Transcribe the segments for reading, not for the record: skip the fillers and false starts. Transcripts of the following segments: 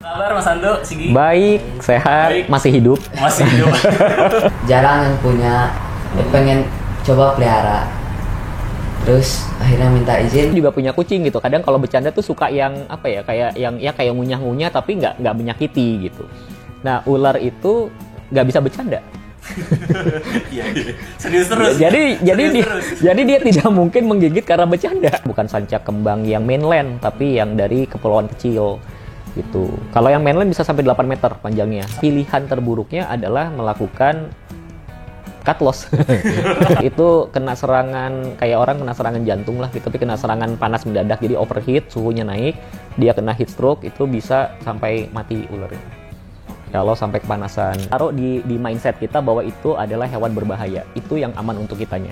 Kabar Mas Ando, Sigi? Baik, sehat, Baik. masih hidup. Masih hidup. Jarang yang punya, pengen coba pelihara. Terus akhirnya minta izin. Juga punya kucing gitu. Kadang kalau bercanda tuh suka yang apa ya, kayak ngunyah-ngunyah tapi nggak menyakiti gitu. Nah, ular itu nggak bisa bercanda. Iya. Serius terus. Jadi dia tidak mungkin menggigit karena bercanda. Bukan sancak kembang yang mainland, tapi yang dari kepulauan kecil gitu. Kalau yang mainland bisa sampai 8 meter panjangnya. Pilihan terburuknya adalah melakukan cut loss. Itu kena serangan, kayak orang kena serangan jantung lah gitu, tapi kena serangan panas mendadak, jadi overheat, suhunya naik, dia kena heat stroke, itu bisa sampai mati ularnya kalau sampai kepanasan. Taruh di mindset kita bahwa itu adalah hewan berbahaya, itu yang aman untuk kitanya.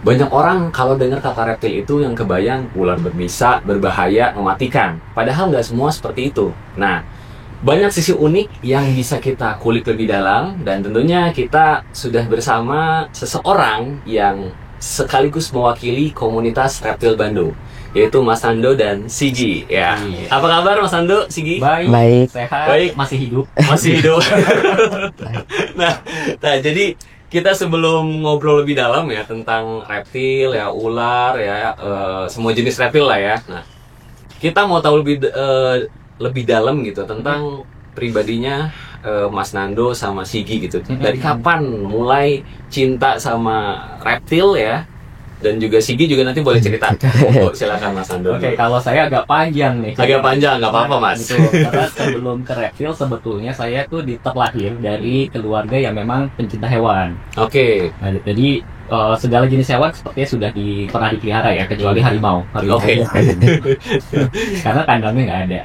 Banyak orang kalau dengar kata reptil itu yang kebayang ular berbisa, berbahaya, mematikan. Padahal nggak semua seperti itu. Nah, banyak sisi unik yang bisa kita kulik lebih dalam, dan tentunya kita sudah bersama seseorang yang sekaligus mewakili komunitas reptil Bandung, yaitu Mas Ando dan Sigi. Ya. Apa kabar Mas Ando, Sigi? Baik, Sehat, baik, masih hidup. Masih hidup. nah, jadi kita sebelum ngobrol lebih dalam ya tentang reptil ya, ular ya, semua jenis reptil lah ya. Nah, kita mau tahu lebih dalam gitu tentang pribadinya Mas Nando sama Sigi gitu. Dari kapan mulai cinta sama reptil ya? Dan juga Sigi juga nanti boleh cerita. Oh, silakan Mas Nando. Oke, kalau saya agak panjang nih. Agak panjang, nggak apa-apa Mas. Gitu. Karena sebelum ke reptil sebetulnya saya tuh terlahir dari keluarga yang memang pencinta hewan. Oke. Nah, jadi segala jenis hewan sepertinya sudah pernah dipelihara ya, kecuali harimau. Oke. Karena kandangnya nggak ada.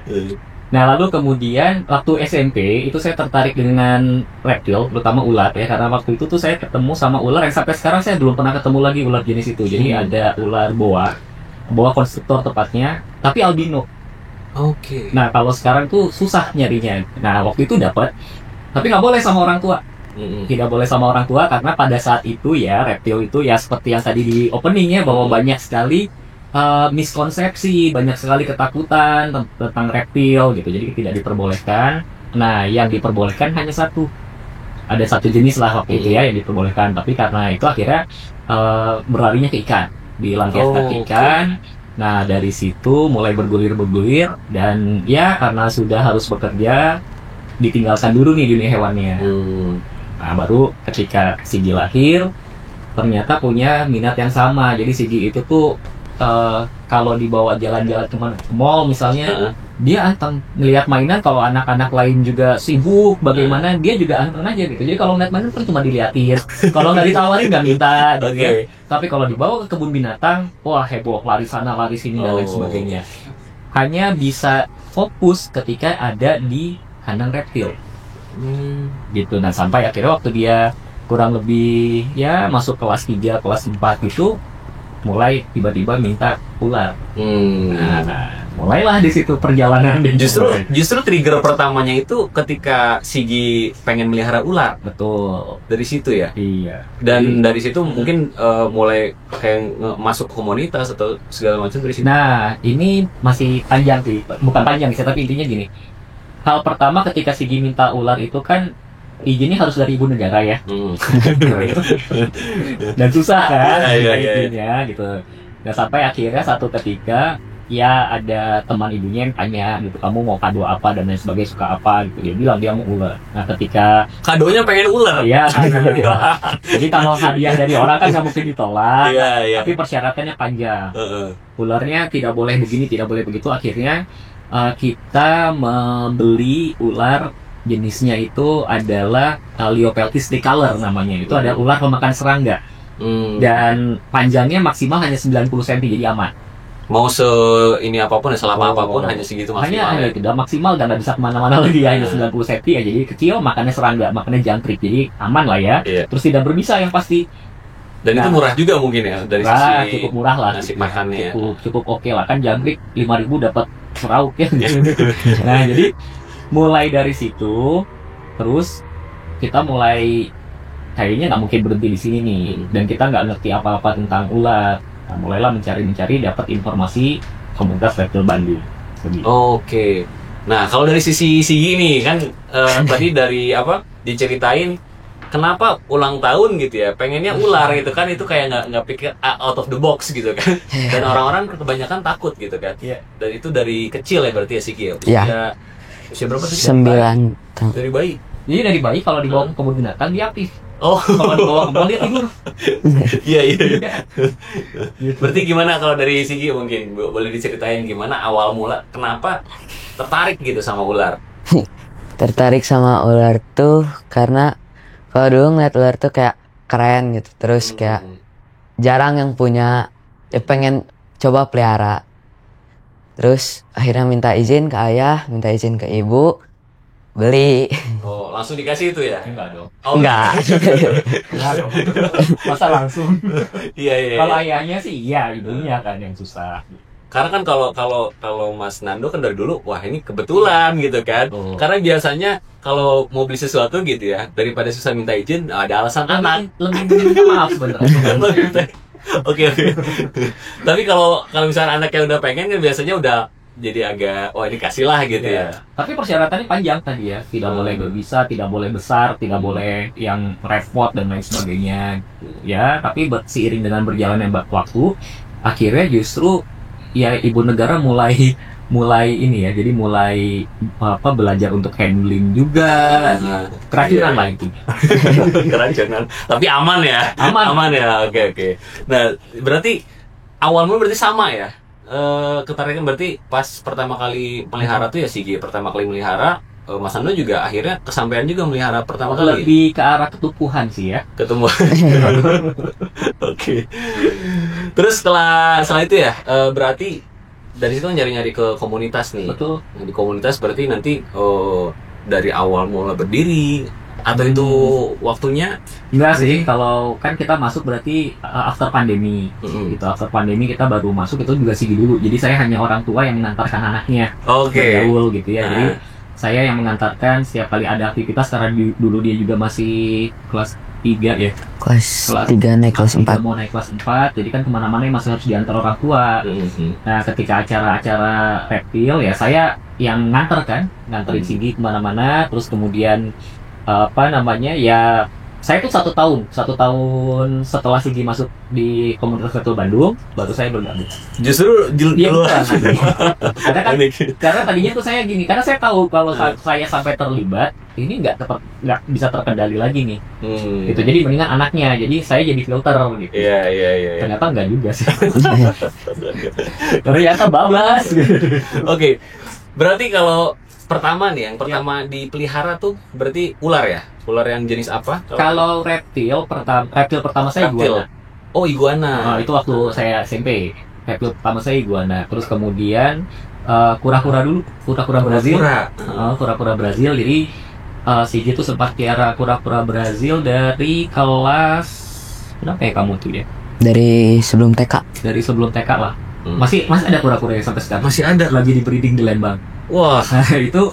Nah, lalu kemudian waktu SMP itu saya tertarik dengan reptil, terutama ular ya, karena waktu itu tuh saya ketemu sama ular yang sampai sekarang saya belum pernah ketemu lagi ular jenis itu. Jadi ada ular boa konstriktor tepatnya, tapi albino. Oke. Nah, kalau sekarang tuh susah nyarinya. Nah, waktu itu dapat, tapi nggak boleh sama orang tua. Tidak boleh sama orang tua karena pada saat itu ya reptil itu ya seperti yang tadi di openingnya bahwa banyak sekali miskonsepsi, banyak sekali ketakutan tentang reptil gitu, jadi tidak diperbolehkan. Nah, yang diperbolehkan hanya satu, ada satu jenis lah waktu itu ya yang diperbolehkan, tapi karena itu akhirnya berlarinya ke ikan, dilampiaskan ke ikan. Nah, dari situ mulai bergulir dan ya karena sudah harus bekerja, ditinggalkan dulu nih dunia hewannya. Nah, baru ketika Sigi lahir ternyata punya minat yang sama. Jadi Sigi itu tuh kalau dibawa jalan-jalan ke mall misalnya, dia anteng ngelihat mainan. Kalau anak-anak lain juga sibuk bagaimana, dia juga anteng aja gitu. Jadi kalau ngeliat mainan kan cuma diliatin, kalau nggak ditawarin nggak minta gitu ya. Tapi kalau dibawa ke kebun binatang, wah heboh, lari sana lari sini dan lain sebagainya. Hanya bisa fokus ketika ada di kandang reptil gitu. Nah, sampai akhirnya waktu dia kurang lebih ya masuk kelas 3, kelas 4 gitu, mulai tiba-tiba minta ular. Nah, mulailah di situ perjalanan. Justru trigger pertamanya itu ketika Sigi pengen melihara ular. Betul. Dari situ ya. Iya. Dan dari situ mungkin mulai kayak masuk komunitas atau segala macam dari situ. Nah, ini masih panjang sih. Bukan panjang sih, tapi intinya gini. Hal pertama ketika Sigi minta ular itu kan izinnya harus dari ibu negara ya. Dan susah kan izinnya gitu. Dan sampai akhirnya satu ketika ya ada teman ibunya yang tanya gitu, kamu mau kado apa dan lain sebagainya, suka apa gitu. Dia bilang dia mau ular. Nah, ketika kadonya pengen ular. Iya. Jadi kalau hadiah dari orang kan nggak mungkin ditolak. Iya. Tapi persyaratannya panjang. Ularnya tidak boleh begini, tidak boleh begitu. Akhirnya kita membeli ular, jenisnya itu adalah Liopeltis decolor namanya. Itu ada ular pemakan serangga. Dan panjangnya maksimal hanya 90 cm, jadi aman. Mau ini apapun ya, selama apapun hanya segitu maksimal. Hanya itu, udah maksimal dan nggak bisa kemana-mana lagi ya, hanya 90 cm ya. Jadi kecil, makannya serangga, makannya jangkrik, jadi aman lah ya. Terus tidak berbisa yang pasti. Dan itu murah juga mungkin ya dari sisi cukup murah lah. Nasi makannya. Cukup oke lah, kan jangkrik 5.000 dapat serauk ya. Nah, jadi mulai dari situ terus kita mulai kayaknya nggak mungkin berhenti di sini nih, dan kita nggak ngerti apa-apa tentang ular. Nah, mulailah mencari dapat informasi komunitas reptil Bandung. Begitu. Oke. Nah, kalau dari sisi Sigi nih kan tadi dari apa diceritain kenapa ulang tahun gitu ya, pengennya ular gitu kan, itu kayak nggak pikir out of the box gitu kan, dan orang-orang kebanyakan takut gitu kan. Iya. Dan itu dari kecil ya berarti ya Sigi ya? Usia berapa sih? 9 tahun. Dari bayi? Jadi dari bayi kalau dibawa ke kebun binatang dia aktif. Oh. Kalau dibawa ke mall dia tidur. Iya. Berarti gimana kalau dari Sigi mungkin boleh diceritain gimana awal mula kenapa tertarik gitu sama ular? Tertarik sama ular tuh karena kalau dulu ngeliat ular tuh kayak keren gitu, terus kayak jarang yang punya, ya pengen coba pelihara. Terus akhirnya minta izin ke ayah, minta izin ke ibu, beli. Oh, langsung dikasih itu ya? Enggak dong. Oh, Enggak. Enggak dong. Masa langsung? Iya. Kalau ayahnya sih iya, ibunya kan yang susah. Karena kan kalau Mas Nando kan dari dulu, wah ini kebetulan gitu kan. Oh. Karena biasanya kalau mau beli sesuatu gitu ya, daripada susah minta izin, ada alasan anak. Lebih minta maaf sebenarnya. Oke. Tapi kalau misalnya anak yang udah pengen kan biasanya udah jadi agak, wah ini kasih lah gitu ya. Tapi persyaratannya panjang tadi ya, tidak boleh berbisa, tidak boleh besar, tidak boleh yang repot dan lain sebagainya. Ya, tapi seiring dengan berjalannya waktu, akhirnya justru ya ibu negara mulai ini ya, jadi mulai belajar untuk handling juga, keracunan lah itu. Keracunan, tapi aman ya. Aman ya. Oke. Nah, berarti awalnya berarti sama ya. Ketarikan berarti pas pertama kali melihara tuh ya Sigi pertama kali melihara, Mas Ando juga akhirnya kesampaian juga melihara pertama kali. Lebih ke arah ketupuhan sih ya. Ketemu. Oke. Terus setelah itu ya, berarti dari situ nyari-nyari ke komunitas nih. Betul. Di komunitas berarti nanti dari awal mula berdiri atau itu waktunya? Enggak sih, kalau kan kita masuk berarti after pandemi. Gitu, after pandemi kita baru masuk itu juga Sigi dulu. Jadi saya hanya orang tua yang mengantarkan anaknya. Oke. Bergaul gitu ya. Jadi saya yang mengantarkan setiap kali ada aktivitas karena dulu dia juga masih kelas 3 ya. Kelas 3 naik kelas 4. Mau naik kelas 4, jadi kan kemana-mana masih harus diantar orang tua. Nah, ketika acara-acara reptil ya saya yang nganterin Sigi kemana-mana, terus kemudian ya saya tuh satu tahun setelah Sigi masuk di komunitas reptil Bandung baru saya bergabung. Justru Iya, karena tadinya tuh saya gini, karena saya tahu kalau saya sampai terlibat ini nggak bisa terkendali lagi nih. Itu jadi mendingan anaknya, jadi saya jadi filter gitu. Iya. Ternyata nggak juga sih. Ternyata bablas. Oke. Berarti kalau pertama nih, yang pertama dipelihara tuh berarti ular ya? Ular yang jenis apa? Kalau reptil pertama saya iguana. Oh, iguana. Itu waktu saya SMP. Reptil pertama saya iguana. Terus kemudian kura-kura dulu, kura-kura Brazil. Kura-kura Brazil. Jadi Sigi tuh sempat pelihara kura-kura Brazil dari kelas berapa ya kamu tuh ya? Dari sebelum TK. Dari sebelum TK lah. Masih ada kura-kura yang sampai sekarang. Masih ada. Lagi di breeding di Lembang. Wah, itu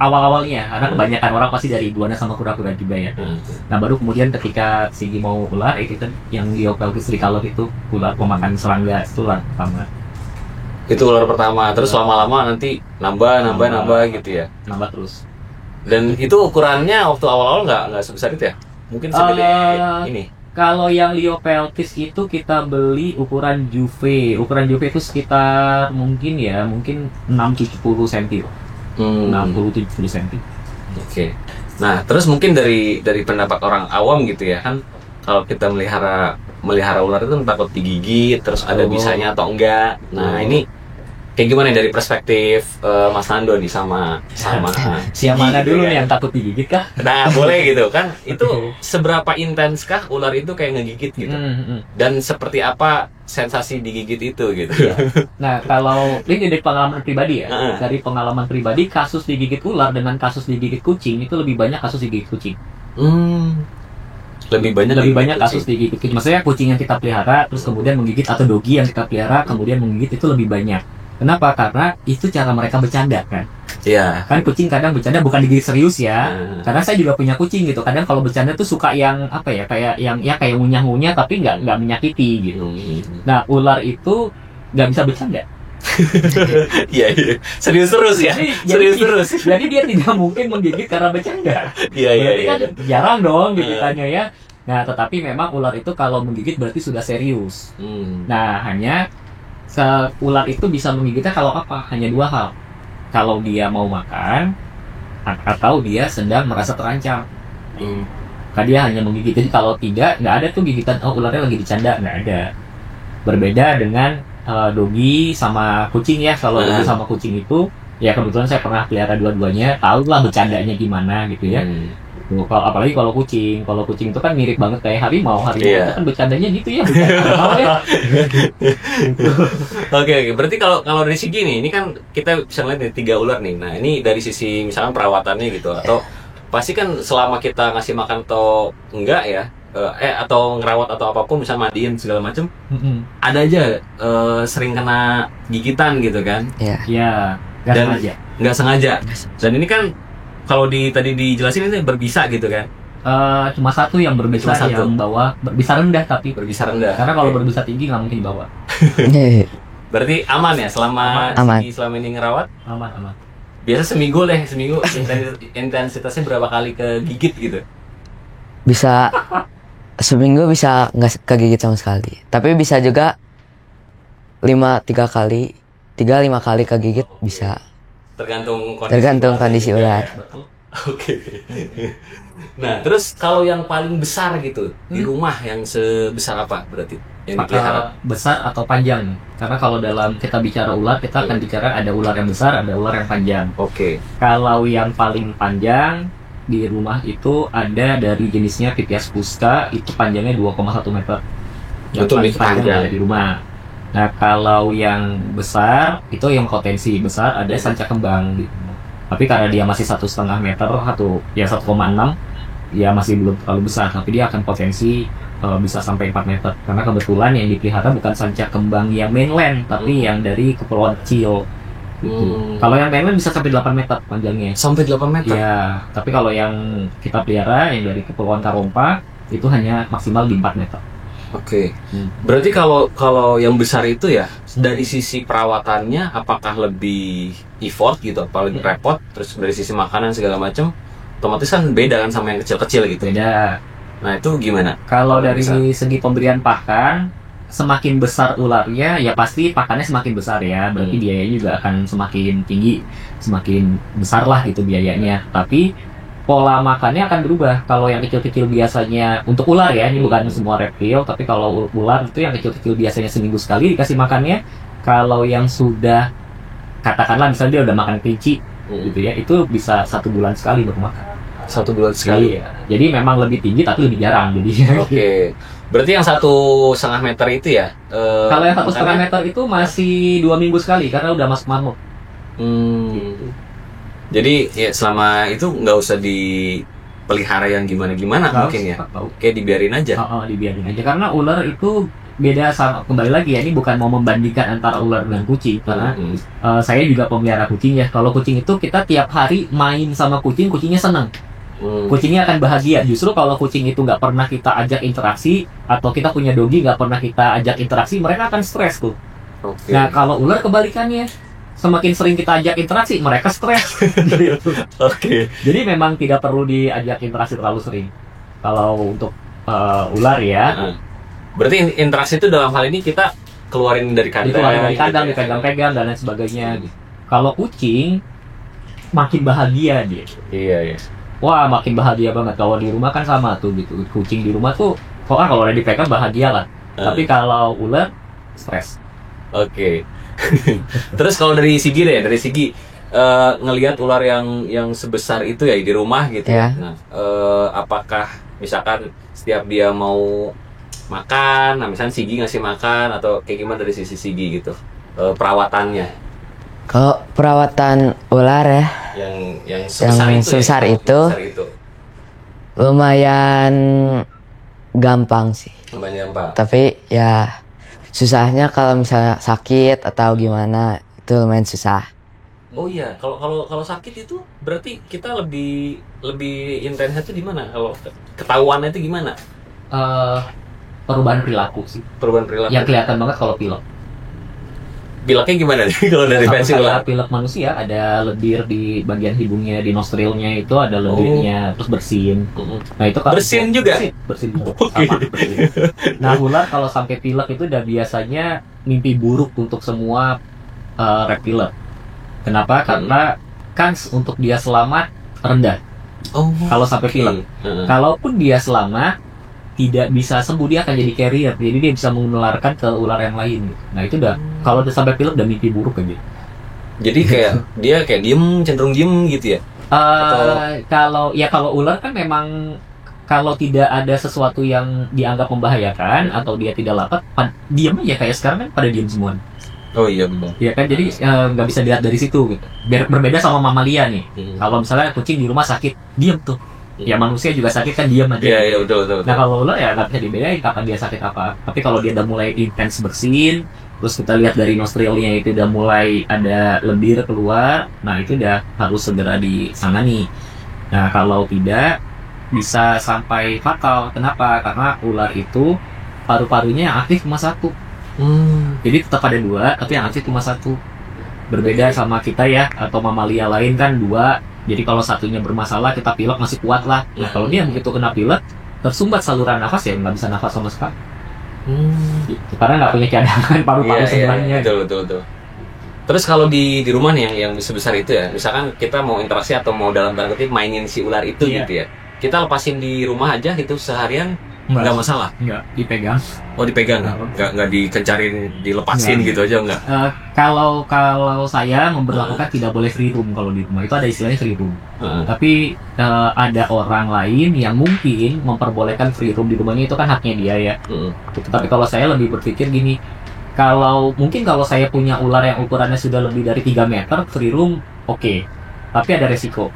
awal-awalnya, karena kebanyakan orang pasti dari iguana sama kura-kura juga ya. Nah, baru kemudian ketika Sigi mau ular, itu kan yang Diopeltis tricolor itu ular pemakan serangga, itu ular pertama. Itu ular pertama, terus lama-lama nanti nambah gitu ya. Nambah terus. Dan itu ukurannya waktu awal-awal nggak sebesar itu ya? Mungkin segede ini. Kalau yang Diopeltis itu kita beli ukuran Juve. Ukuran Juve itu sekitar mungkin 6-70 cm. 60-70 cm. Oke. Nah, terus mungkin dari pendapat orang awam gitu ya kan, kalau kita melihara ular itu takut digigit, terus ada bisanya atau enggak. Nah, ini kayak gimana dari perspektif Mas Nando nih sama siapa mana dulu nih yang takut digigit kah? Nah, boleh gitu kan. Itu seberapa intenskah ular itu kayak ngegigit gitu? Dan seperti apa sensasi digigit itu gitu? Nah, kalau ini dari pengalaman pribadi ya. Dari pengalaman pribadi, kasus digigit ular dengan kasus digigit kucing itu lebih banyak kasus digigit kucing. Lebih banyak kasus digigit kucing. Maksudnya kucing yang kita pelihara terus kemudian menggigit, atau dogi yang kita pelihara kemudian menggigit, itu lebih banyak. Kenapa? Karena itu cara mereka bercanda kan. Iya. Kan kucing kadang bercanda bukan digigit serius ya. Karena saya juga punya kucing gitu. Kadang kalau bercanda tuh suka yang apa ya, kayak yang ya kayak ngunyah-ngunyah tapi nggak menyakiti gitu. Nah, ular itu nggak bisa bercanda. Iya, iya. Serius terus ya. Serius terus. Jadi dia tidak mungkin menggigit karena bercanda. Iya, iya, Berarti iya. kan jarang dong gigitannya ya. Nah, tetapi memang ular itu kalau menggigit berarti sudah serius. Nah, hanya ular itu bisa menggigitnya kalau apa? Hanya dua hal. Kalau dia mau makan atau dia sedang merasa terancam. Kan dia hanya menggigit. Jadi kalau tidak, nggak ada tuh gigitan, oh ularnya lagi dicanda, nggak ada. Berbeda dengan dogi sama kucing ya. Kalau dogi sama kucing itu, ya kebetulan saya pernah pelihara dua-duanya, tahu lah bercandanya gimana gitu ya. Tuh, apalagi kalau kucing itu kan mirip banget kayak harimau Iya. itu kan bercandanya gitu ya, bercanda ya. Oke, berarti kalau dari segi nih, ini kan kita bisa ngeliat nih 3 ular nih. Nah, ini dari sisi misalkan perawatannya gitu, atau pasti kan selama kita ngasih makan atau enggak ya, atau ngerawat atau apapun, misal mandiin segala macem, ada aja sering kena gigitan gitu kan? Iya. Ya, nggak Dan sengaja. nggak sengaja. Dan ini kan kalau tadi dijelasin ini berbisa gitu kan? Cuma satu yang berbisa, Cuma satu. yang bawah berbisa rendah tapi Berbisa rendah. karena kalau berbisa tinggi nggak mungkin dibawa. Berarti aman ya selama Aman. selama ini ngerawat? Aman. Biasa seminggu intensitasnya berapa kali kegigit gitu? Bisa seminggu bisa nggak kegigit sama sekali. Tapi bisa juga 3 5 kali kegigit bisa. Tergantung kondisi ular. Oke. Nah, terus kalau yang paling besar gitu di rumah yang sebesar apa berarti yang dipelihara? Besar atau panjang? Karena kalau dalam kita bicara ular, kita akan bicara ada ular yang besar, ada ular yang panjang. Oke. Kalau yang paling panjang di rumah itu ada dari jenisnya Pipias fusca, itu panjangnya 2,1 meter. Yang Itu paling lebih panjang panjang. ada di rumah. Nah, kalau yang besar itu yang potensi besar ada sanca kembang gitu. Tapi karena dia masih 1,5 meter atau ya 1,6, ya masih belum terlalu besar. Tapi dia akan potensi bisa sampai 4 meter. Karena kebetulan yang dipelihara bukan sanca kembang yang mainland, tapi yang dari kepulauan kecil. Gitu. Kalau yang mainland bisa sampai 8 meter panjangnya. Sampai 8 meter. Ya, tapi kalau yang kita pelihara yang dari kepulauan Karompa itu hanya maksimal di 4 meter. Oke. Berarti kalau yang besar itu ya dari sisi perawatannya apakah lebih effort gitu, apa lebih repot? Terus dari sisi makanan segala macam, otomatis kan beda kan sama yang kecil-kecil gitu. Beda. Nah, itu gimana? Kalau dari Bisa. segi pemberian pakan, semakin besar ularnya, ya pasti pakannya semakin besar ya. Berarti biayanya juga akan semakin tinggi, semakin besar lah itu biayanya. Tapi pola makannya akan berubah. Kalau yang kecil-kecil biasanya untuk ular ya, ini bukan semua reptil, tapi kalau ular itu yang kecil-kecil biasanya seminggu sekali dikasih makannya. Kalau yang sudah katakanlah misalnya dia udah makan kelinci gitu ya, itu bisa 1 bulan sekali baru makan. 1 bulan sekali. Iya. Jadi memang lebih tinggi tapi lebih jarang. Jadi Oke. Berarti yang 1,5 meter itu ya? kalau yang 1,5 makannya- meter itu masih 2 minggu sekali karena udah masuk mamut. Jadi ya selama itu nggak usah dipelihara yang gimana-gimana mungkin ya? Kayak dibiarin aja. Dibiarin aja karena ular itu beda sama, kembali lagi ya, ini bukan mau membandingkan antara ular dengan kucing karena saya juga pemelihara kucing ya. Kalau kucing itu kita tiap hari main sama kucing, kucingnya senang. Kucingnya akan bahagia. Justru kalau kucing itu nggak pernah kita ajak interaksi atau kita punya dogi nggak pernah kita ajak interaksi, mereka akan stres tuh. Oke. Nah kalau ular kebalikannya, semakin sering kita ajak interaksi, mereka stres. Gitu. Oke. Jadi memang tidak perlu diajak interaksi terlalu sering. Kalau untuk ular ya, Berarti interaksi itu dalam hal ini kita keluarin dari kandang. dikeluarin dari kandang, gitu ya. dipegang-pegang dan lain sebagainya. Kalau kucing makin bahagia dia. Iya. Wah, makin bahagia banget. Kalau di rumah kan sama tuh gitu. Kucing di rumah tuh, kalau udah dipegang bahagia lah. Tapi kalau ular stres. Oke. Terus kalau dari segi ngelihat ular yang sebesar itu ya di rumah gitu. Ya. Nah, apakah misalkan setiap dia mau makan, nah misalnya Sigi ngasih makan atau kayak gimana dari sisi Sigi gitu, perawatannya Kalau perawatan ular ya yang sebesar sebesar ya, itu. sebesar itu lumayan gampang sih. lumayan gampang. Tapi ya susahnya kalau misalnya sakit atau gimana itu itu lumayan susah. Oh iya, kalau sakit itu berarti kita lebih intensnya itu di mana? Kalau ketahuannya itu gimana? Perubahan perilaku sih. Perubahan perilaku. Yang kelihatan banget kalau pilek. Pileknya gimana nih kalau dari pensi ular? Pilek manusia ada lendir di bagian hidungnya, di nostrilnya itu ada lendirnya, terus bersin. Nah itu kalau Bersin juga? Bersin juga. Oke. Sama, bersin. Nah ular kalau sampai pilek itu udah biasanya mimpi buruk untuk semua reptiler. Kenapa? Karena kans untuk dia selamat rendah. Oh. Kalau sampai pilek. Kalaupun dia selamat, tidak bisa sembuh, dia akan jadi carrier, jadi dia bisa menularkan ke ular yang lain. Nah itu udah kalau udah sampai pilek udah mimpi buruk aja. Jadi kayak dia kayak cenderung diem gitu ya? Kalau ular kan memang kalau tidak ada sesuatu yang dianggap membahayakan atau dia tidak lapar, diam aja kayak sekarang kan pada diam semua. Oh iya benar. Iya kan, jadi nggak bisa dilihat dari situ gitu. Berbeda sama mamalia nih. Kalau misalnya kucing di rumah sakit, diam tuh. Ya manusia juga sakit kan diam aja. Iya betul. Nah kalau ular ya nggak bisa dibedain kapan dia sakit apa. Tapi kalau dia udah mulai intens bersin, terus kita lihat dari nostrilnya itu udah mulai ada lendir keluar, nah itu udah harus segera disangani. Nah kalau tidak bisa sampai fatal. Kenapa? Karena ular itu paru-parunya yang aktif cuma satu. Jadi tetap ada dua, tapi yang aktif cuma satu. Berbeda sama kita ya, atau mamalia lain kan dua. Jadi kalau satunya bermasalah, kita pilek masih kuat lah. Nah kalau dia begitu kena pilek, tersumbat saluran nafas ya nggak bisa nafas sama sekali. Gitu. Karena nggak punya cadangan paru-paru sebelahnya. Betul. Terus kalau di rumah nih yang sebesar itu ya, misalkan kita mau interaksi atau mau dalam tanda kutip mainin si ular itu gitu ya, kita lepasin di rumah aja gitu seharian nggak masalah? Nggak, dipegang. Oh dipegang, nggak dikencarin, dilepasin Nggak. gitu aja nggak? Kalau saya memperlakukan tidak boleh free room kalau di rumah, itu ada istilahnya free room. Tapi ada orang lain yang mungkin memperbolehkan free room di rumahnya, itu kan haknya dia ya. Tapi kalau saya lebih berpikir gini, kalau saya punya ular yang ukurannya sudah lebih dari 3 meter, free room oke. Tapi ada resiko.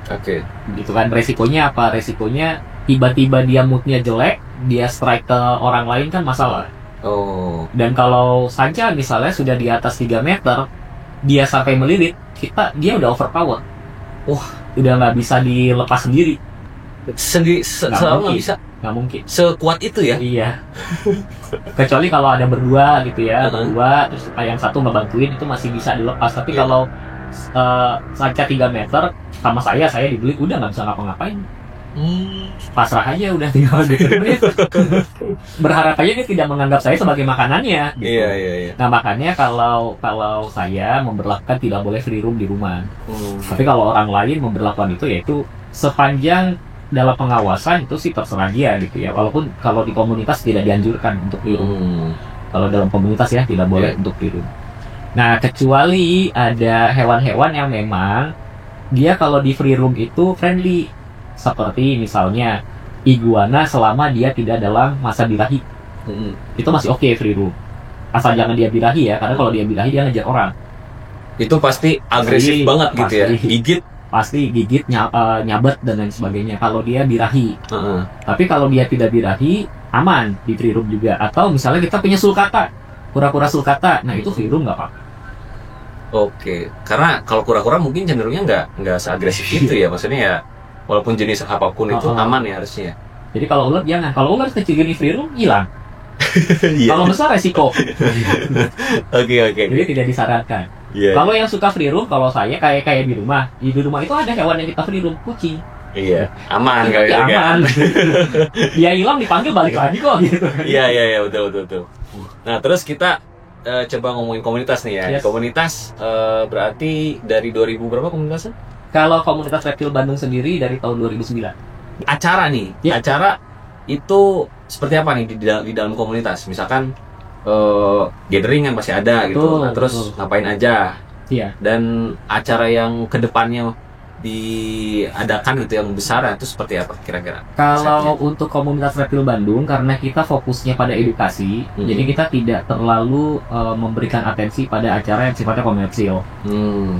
Oke. Gitu kan, resikonya apa? Resikonya tiba-tiba dia moodnya jelek, dia strike ke orang lain kan masalah. Oh. Dan kalau saja misalnya sudah di atas 3 meter, dia sampai melilit, dia udah overpower. Wah, udah nggak bisa dilepas sendiri. Selalu nggak bisa? Nggak mungkin. Sekuat itu ya? Iya. Kecuali kalau ada berdua gitu ya, berdua, terus yang satu ngebantuin, itu masih bisa dilepas. Tapi kalau saja 3 meter, sama saya dibeli, udah nggak bisa ngapa-ngapain. Pasrah aja udah, tinggal diterima. Berharap aja dia tidak menganggap saya sebagai makanannya gitu. Iya. Nah makanya kalau saya memberlakukan tidak boleh free room di rumah. Tapi kalau orang lain memberlakukan itu, yaitu sepanjang dalam pengawasan itu sih terserah dia gitu ya. Walaupun kalau di komunitas tidak dianjurkan untuk free room. Kalau dalam komunitas ya tidak boleh untuk free room. Nah kecuali ada hewan-hewan yang memang dia kalau di free room itu friendly. Seperti misalnya iguana selama dia tidak dalam masa birahi, itu masih oke free room. Asal jangan dia birahi ya, karena kalau dia birahi dia ngejar orang. Itu pasti agresif banget gitu ya, gigit. Pasti gigit, nyabet dan lain sebagainya kalau dia birahi. Tapi kalau dia tidak birahi, aman di free room juga. Atau misalnya kita punya sulcata, kura-kura sulcata, nah itu free room nggak apa-apa. Oke, karena kalau kura-kura mungkin cenderungnya nggak seagresif itu ya, maksudnya ya. Walaupun jenis apapun itu aman ya harusnya. Jadi kalau ular jangan. Kalau ular kecil gini free room hilang. Kalau besar resiko. Oke. Jadi tidak disarankan. Kalau yang suka free room, kalau saya kayak di rumah itu ada hewan yang kita free room, kucing. Iya, aman kali ya. Aman. Dia hilang dipanggil balik lagi kok gitu. Iya, betul. Nah, terus kita coba ngomongin komunitas nih ya. Yes. Komunitas berarti dari 2000 berapa komunitasnya? Kalau komunitas reptil Bandung sendiri dari tahun 2009. Acara nih, acara itu seperti apa nih di dalam komunitas? Misalkan gathering kan pasti ada gitu. Nah, terus ngapain aja? Iya. Dan acara yang kedepannya diadakan gitu yang besar itu seperti apa kira-kira? Kalau untuk komunitas reptil Bandung, karena kita fokusnya pada edukasi, jadi kita tidak terlalu memberikan atensi pada acara yang sifatnya komersil.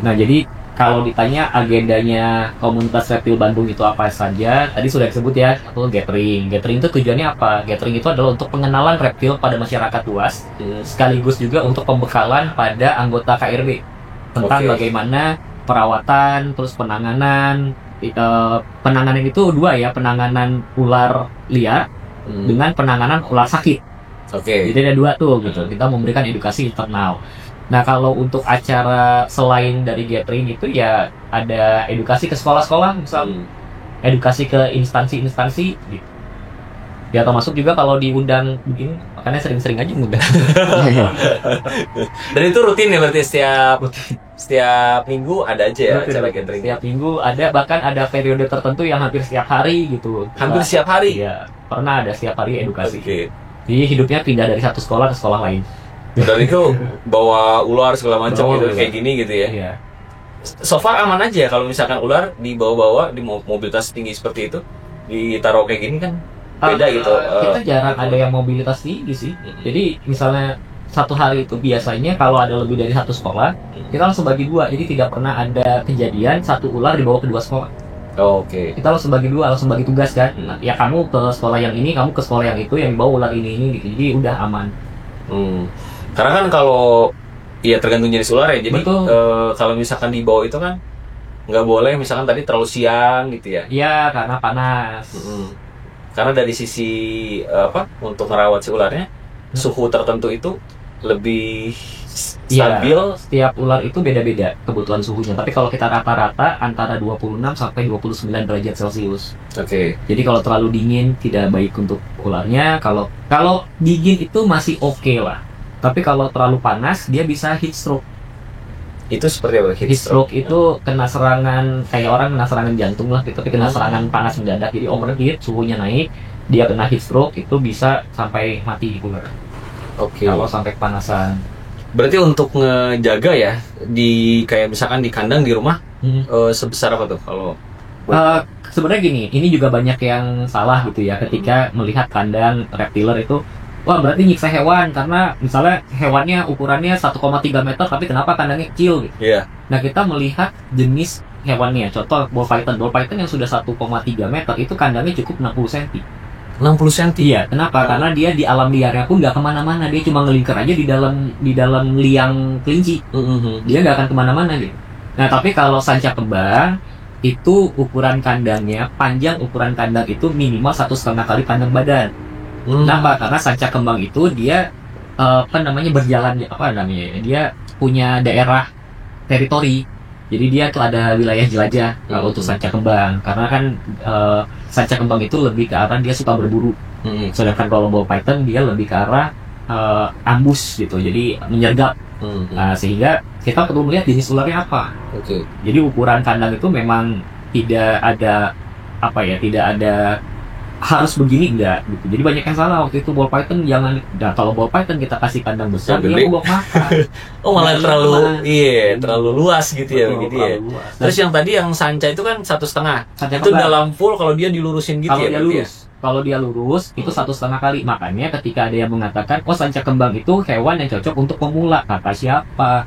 Nah jadi kalau ditanya agendanya komunitas reptil Bandung itu apa saja, tadi sudah disebut ya, atau gathering. Gathering itu tujuannya apa? Gathering itu adalah untuk pengenalan reptil pada masyarakat luas, sekaligus juga untuk pembekalan pada anggota KRB tentang bagaimana perawatan, terus penanganan. Penanganan itu dua ya, penanganan ular liar dengan penanganan ular sakit. Jadi ada dua tuh gitu. Kita memberikan edukasi internal. Nah, kalau untuk acara selain dari gathering itu ya ada edukasi ke sekolah-sekolah, misal edukasi ke instansi-instansi gitu. Ya termasuk juga kalau diundang begini, makanya sering-sering aja ngundang. Dan itu rutin ya berarti setiap minggu ada aja ya acara gathering. Setiap minggu ada, bahkan ada periode tertentu yang hampir setiap hari gitu. Hampir setiap hari? Iya, pernah ada setiap hari edukasi. Jadi hidupnya pindah dari satu sekolah ke sekolah lain. Dan itu bawa ular segala macam gitu, kayak gini gitu ya. Iya. So far aman aja kalau misalkan ular dibawa-bawa di mobilitas tinggi seperti itu, ditaruh kayak gini kan beda gitu. Kita jarang ada yang mobilitas tinggi sih. Jadi misalnya satu hari itu biasanya kalau ada lebih dari satu sekolah, kita langsung bagi dua. Jadi tidak pernah ada kejadian satu ular dibawa ke dua sekolah. Kita langsung bagi dua, langsung bagi tugas kan. Nah, ya kamu ke sekolah yang ini, kamu ke sekolah yang itu, yang dibawa ular ini gitu. Jadi udah aman. Karena kan kalau ya tergantung jenis ular ya. Jadi kalau misalkan dibawa itu kan nggak boleh misalkan tadi terlalu siang gitu ya. Iya, karena panas. Karena dari sisi untuk merawat si ularnya, suhu tertentu itu lebih stabil. Setiap ular itu beda-beda kebutuhan suhunya. Tapi kalau kita rata-rata antara 26 sampai 29 derajat Celcius. Jadi kalau terlalu dingin tidak baik untuk ularnya. Kalau dingin itu masih oke lah. Tapi kalau terlalu panas dia bisa heat stroke. Itu seperti apa? Heat stroke itu kena serangan, kayak orang kena serangan jantung lah gitu, tapi kena serangan panas mendadak. Jadi overheat, suhunya naik, dia kena heat stroke, itu bisa sampai mati ular. Kalau sampai kepanasan. Berarti untuk ngejaga ya di kayak misalkan di kandang di rumah sebesar apa tuh kalau sebenarnya gini, ini juga banyak yang salah gitu ya ketika melihat kandang reptiler itu. Wah, berarti nyiksa hewan karena misalnya hewannya ukurannya 1,3 meter tapi kenapa kandangnya kecil gitu. Nah, kita melihat jenis hewannya. Contoh ball python yang sudah 1,3 meter itu kandangnya cukup 60 cm. 60 cm? Iya, kenapa? Karena dia di alam liarnya pun nggak kemana-mana, dia cuma ngelingkar aja di dalam liang kelinci. Dia nggak akan kemana-mana gitu. Nah, tapi kalau sanca kembang itu ukuran kandangnya, panjang ukuran kandang itu minimal 1,5 kali panjang badan. Kenapa? Karena sanca kembang itu dia berjalan dia punya daerah teritori. Jadi dia tuh ada wilayah jelajah kalau untuk sanca kembang. Karena kan sanca kembang itu lebih ke arah dia suka berburu. Sedangkan kalau ball python dia lebih ke arah ambus gitu. Jadi menyergap. Nah, sehingga kita perlu melihat jenis ularnya apa. Jadi ukuran kandang itu memang tidak ada tidak ada harus begini enggak gitu. Jadi banyak yang salah waktu itu ball python jangan. Nah, kalau ball python kita kasih kandang besar dia mau makan. Malah terlalu luas gitu ya begitu ya. Terus yang tadi yang sanca itu kan 1,5. Itu dalam full kalau dia dilurusin gitu kalau ya. Kalau dia lurus itu 1,5 kali. Makanya ketika ada yang mengatakan sanca kembang itu hewan yang cocok untuk pemula, kata siapa?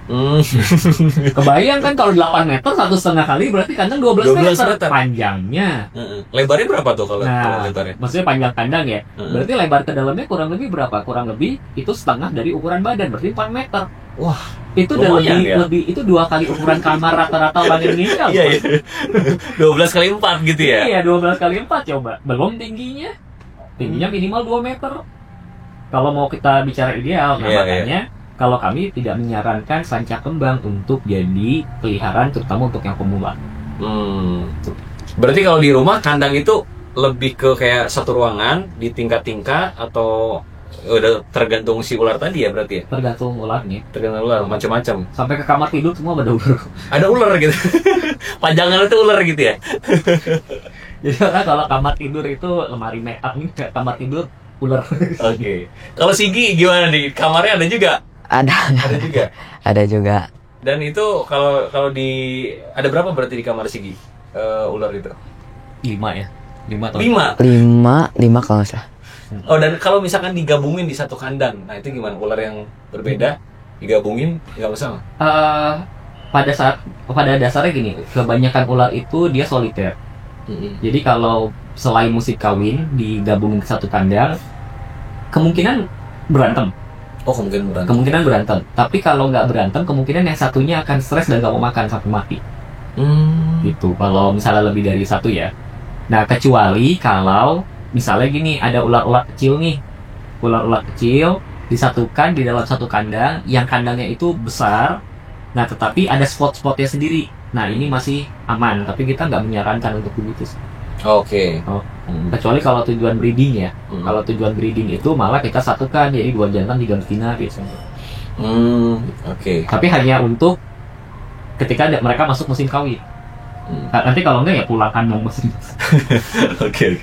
Kebayang kan kalau 8 meter 1,5 kali berarti kandang 12 meter panjangnya. Lebarnya berapa tuh kalau lebarnya? Maksudnya panjang kandang ya. Berarti lebar ke dalamnya kurang lebih berapa? Kurang lebih itu setengah dari ukuran badan, berarti 4 meter. Wah, itu udah lebih itu 2 kali ukuran kamar rata-rata orang Indonesia. Iya. 12 kali 4 gitu ya. Iya, 12 kali 4 coba. Belum tingginya. Tingginya minimal 2 meter. Kalau mau kita bicara ideal, makanya kalau kami tidak menyarankan sanca kembang untuk jadi peliharaan terutama untuk yang pemula. Berarti kalau di rumah kandang itu lebih ke kayak satu ruangan di tingkat-tingkat atau udah tergantung si ular tadi ya berarti ya? Tergantung ularnya. Tergantung ular, macam-macam. Sampai ke kamar tidur semua ada ular. Ada ular gitu. Panjangan itu ular gitu ya. Jadi kalau kamar tidur itu lemari make up nih, kamar tidur ular. Kalau Sigi gimana nih? Kamarnya ada juga? Ada juga. Ada juga. Dan itu kalau ada berapa berarti di kamar Sigi? Ular itu? 5 ya. 5 atau 5 kalau nggak salah. Dan kalau misalkan digabungin di satu kandang, nah itu gimana? Ular yang berbeda digabungin nggak masalah? pada dasarnya gini, kebanyakan ular itu dia soliter. Jadi kalau selain musim kawin digabungin ke satu kandang, kemungkinan berantem. Oh, kemungkinan berantem. Kemungkinan berantem. Tapi kalau nggak berantem, kemungkinan yang satunya akan stres dan nggak mau makan sampai mati. Gitu. Kalau misalnya lebih dari satu ya. Nah, kecuali kalau misalnya gini, ada ular-ular kecil nih. Ular-ular kecil disatukan di dalam satu kandang, yang kandangnya itu besar. Nah, tetapi ada spot-spotnya sendiri. Nah, ini masih aman, tapi kita nggak menyarankan untuk begitu. Oke. Kecuali kalau tujuan breeding ya. Kalau tujuan breeding itu malah kita satukan, jadi 2 jantan 3 betina gitu. Oke. Tapi hanya untuk ketika mereka masuk musim kawin. Nanti kalau enggak ya pulang kandang musim. Oke.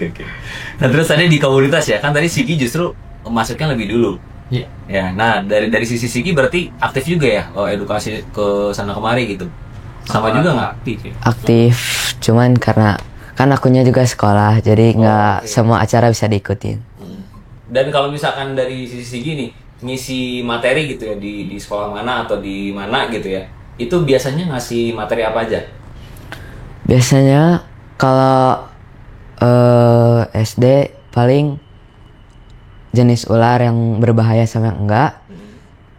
Nah, terus tadi di komunitas ya, kan tadi Sigi justru masuknya lebih dulu. Iya. Ya, nah dari sisi Sigi berarti aktif juga ya, edukasi ke sana kemari gitu. Sama juga nggak? Aktif ya. Aktif, cuman karena kan akunya juga sekolah, jadi nggak semua acara bisa diikutin. Dan kalau misalkan dari sisi Sigi nih, ngisi materi gitu ya di sekolah mana atau di mana gitu ya, itu biasanya ngasih materi apa aja? Biasanya kalau SD paling jenis ular yang berbahaya sama yang enggak.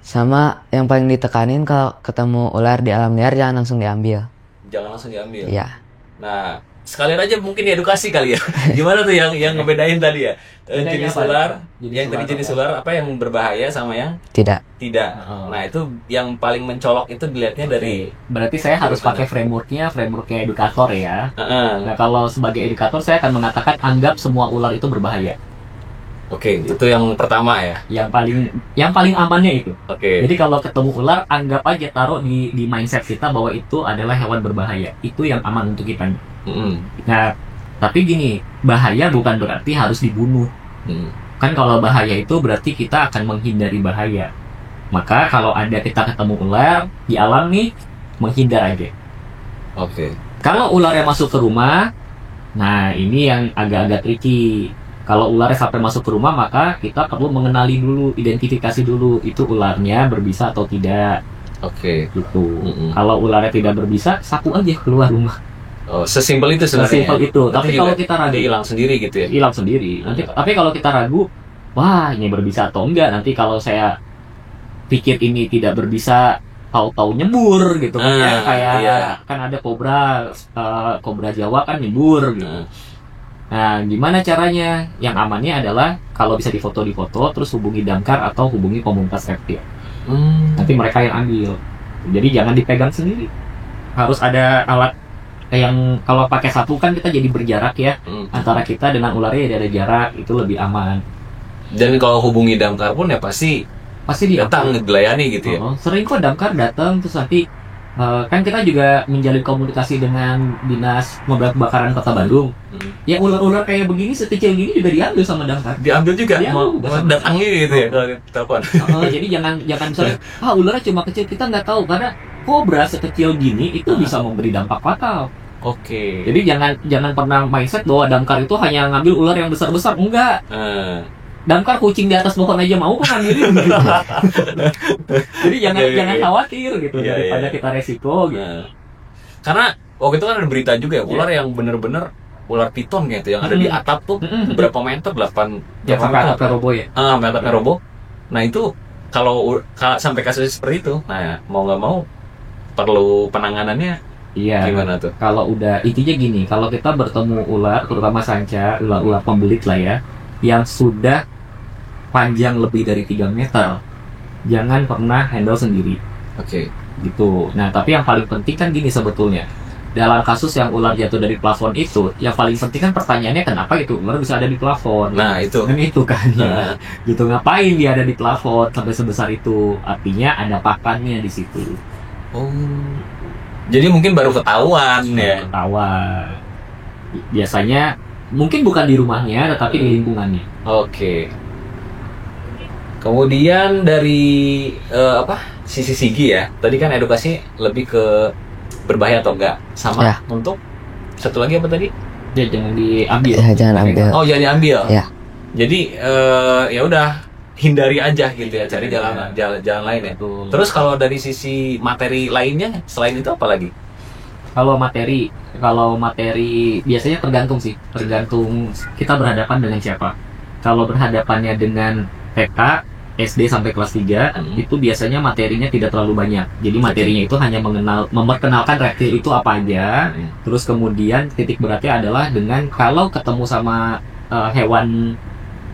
Sama yang paling ditekanin kalau ketemu ular di alam liar jangan langsung diambil. Jangan langsung diambil. Iya. Nah, sekalian aja mungkin edukasi kali ya. Gimana tuh yang ngebedain tadi ya? Jenis ular, yang tadi jenis ular apa yang berbahaya sama yang Tidak. tidak. Nah, itu yang paling mencolok itu dilihatnya dari. Berarti saya harus pakai frameworknya edukator ya. Nah, kalau sebagai edukator saya akan mengatakan anggap semua ular itu berbahaya. Oke, itu yang pertama ya. Yang paling amannya itu. Oke. Jadi kalau ketemu ular, anggap aja taruh di mindset kita bahwa itu adalah hewan berbahaya. Itu yang aman untuk kita. Nah, tapi gini, bahaya bukan berarti harus dibunuh. Kan kalau bahaya itu berarti kita akan menghindari bahaya. Maka kalau ada kita ketemu ular di alam nih, menghindar aja. Oke. Kalau ularnya masuk ke rumah, nah ini yang agak-agak tricky. Kalau ularnya sampai masuk ke rumah, maka kita perlu mengenali dulu, identifikasi dulu itu ularnya berbisa atau tidak. Oke. Gitu. Kalau ularnya tidak berbisa, sapu aja keluar rumah. Oh, sesimpel itu sebenarnya. Sesimpel itu. Tapi kalau kita ragu, hilang sendiri gitu ya. Hilang sendiri. Nanti, tapi kalau kita ragu, wah ini berbisa atau enggak? Nanti kalau saya pikir ini tidak berbisa, tahu-tahu nyembur gitu kan ya. Kayak kan ada kobra Jawa kan nyembur gitu. Nah, gimana caranya? Yang amannya adalah kalau bisa difoto, terus hubungi damkar atau hubungi komunitas reptil. Nanti mereka yang ambil. Jadi jangan dipegang sendiri. Harus ada alat yang kalau pakai sapu kan kita jadi berjarak ya. Antara kita dengan ularnya ada jarak, itu lebih aman. Dan kalau hubungi damkar pun ya pasti datang ngelayani gitu ya. Sering kok damkar datang terus nanti kan kita juga menjalin komunikasi dengan Dinas Pemadam Kebakaran Kota Bandung. Ya ular-ular kayak begini sekecil gini juga diambil sama damkar. Diambil juga, mau datang gitu ya kalau telepon. Jadi jangan misalnya ularnya cuma kecil, kita nggak tahu karena kobra sekecil gini itu bisa memberi dampak fatal. Oke. Jadi jangan pernah mindset bahwa damkar itu hanya ngambil ular yang besar-besar, enggak. Damkar kucing di atas pohon aja mau kok ngambilin gitu. Jadi jangan khawatir gitu daripada kita resiko gitu. Karena waktu itu kan ada berita juga ya, ular yang bener-bener ular piton gitu yang ada di atap tuh berapa meter, 8 ya sampai atapnya roboh ya. Sampai atapnya roboh. Nah, itu kalau sampai kasus seperti itu, nah mau nggak mau perlu penanganannya. Iya. Gimana tuh? Kalau udah intinya gini, kalau kita bertemu ular, terutama sanca, ular pembelit lah ya, yang sudah panjang lebih dari 3 meter, jangan pernah handle sendiri. Oke. Gitu. Nah, tapi yang paling penting kan gini sebetulnya. Dalam kasus yang ular jatuh dari plafon itu, yang paling penting kan pertanyaannya kenapa itu ular bisa ada di plafon. Nah, itu. Dan itu kan ya. Gitu, ngapain dia ada di plafon sampai sebesar itu? Artinya ada pakannya di situ. Oh. Jadi mungkin baru ketahuan ya. Ketahuan. Biasanya mungkin bukan di rumahnya tetapi di lingkungannya. Oke. Kemudian dari sisi Sigi ya, tadi kan edukasi lebih ke berbahaya atau enggak, sama ya. Untuk satu lagi apa tadi? Ya jangan diambil. Ya, jangan ambil. Oh, jangan diambil. Ya. Jadi ya udah hindari aja gitu ya, cari jalan lain ya. Betul. Terus kalau dari sisi materi lainnya selain itu apa lagi? Kalau materi biasanya tergantung kita berhadapan dengan siapa. Kalau berhadapannya dengan TK, SD sampai kelas 3, itu biasanya materinya tidak terlalu banyak. Jadi materinya itu hanya memperkenalkan reptil itu apa aja. Terus kemudian titik beratnya adalah dengan kalau ketemu sama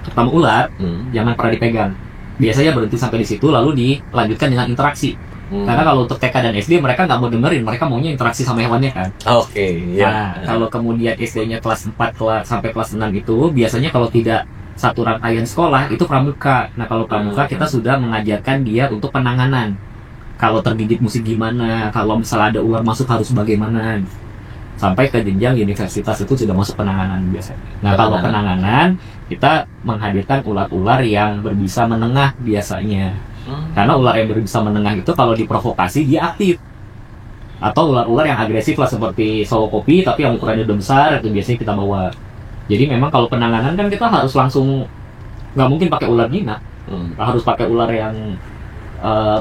ketemu ular, jangan pernah dipegang. Biasanya berhenti sampai di situ, lalu dilanjutkan dengan interaksi. Karena kalau untuk TK dan SD mereka nggak mau dengerin, mereka maunya interaksi sama hewannya kan. Oke, ya. Nah, kalau kemudian SD-nya kelas 4 sampai kelas 6 itu biasanya kalau tidak satu rangkaian sekolah itu pramuka. Nah, kalau pramuka kita sudah mengajarkan dia untuk penanganan. Kalau tergigit mesti gimana, kalau misalnya ada ular masuk harus bagaimana. Sampai ke jenjang universitas itu sudah masuk penanganan biasanya. Nah, kalau penanganan kita menghadirkan ular-ular yang berbisa menengah biasanya. Karena ular yang berbisa menengah itu kalau diprovokasi dia aktif. Atau ular-ular yang agresif lah seperti sawo kopi tapi yang ukurannya udah besar itu biasanya kita bawa. Jadi memang kalau penanganan kan kita harus langsung, nggak mungkin pakai ular jinak. Harus pakai ular yang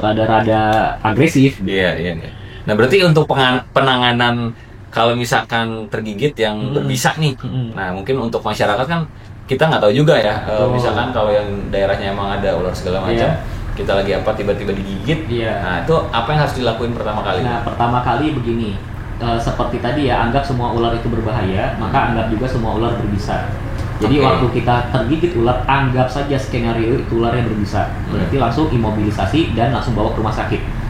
rada-rada agresif. Iya. Nah, berarti untuk penanganan kalau misalkan tergigit yang berbisa nih, nah mungkin untuk masyarakat kan kita nggak tahu juga ya. Misalkan kalau yang daerahnya emang ada ular segala macam, kita lagi apa tiba-tiba digigit. Nah, itu apa yang harus dilakuin pertama kali? Nah, pertama kali begini, seperti tadi ya, anggap semua ular itu berbahaya, maka anggap juga semua ular berbisa. Jadi waktu kita tergigit ular, anggap saja skenario itu ular yang berbisa. Berarti langsung imobilisasi dan langsung bawa ke rumah sakit.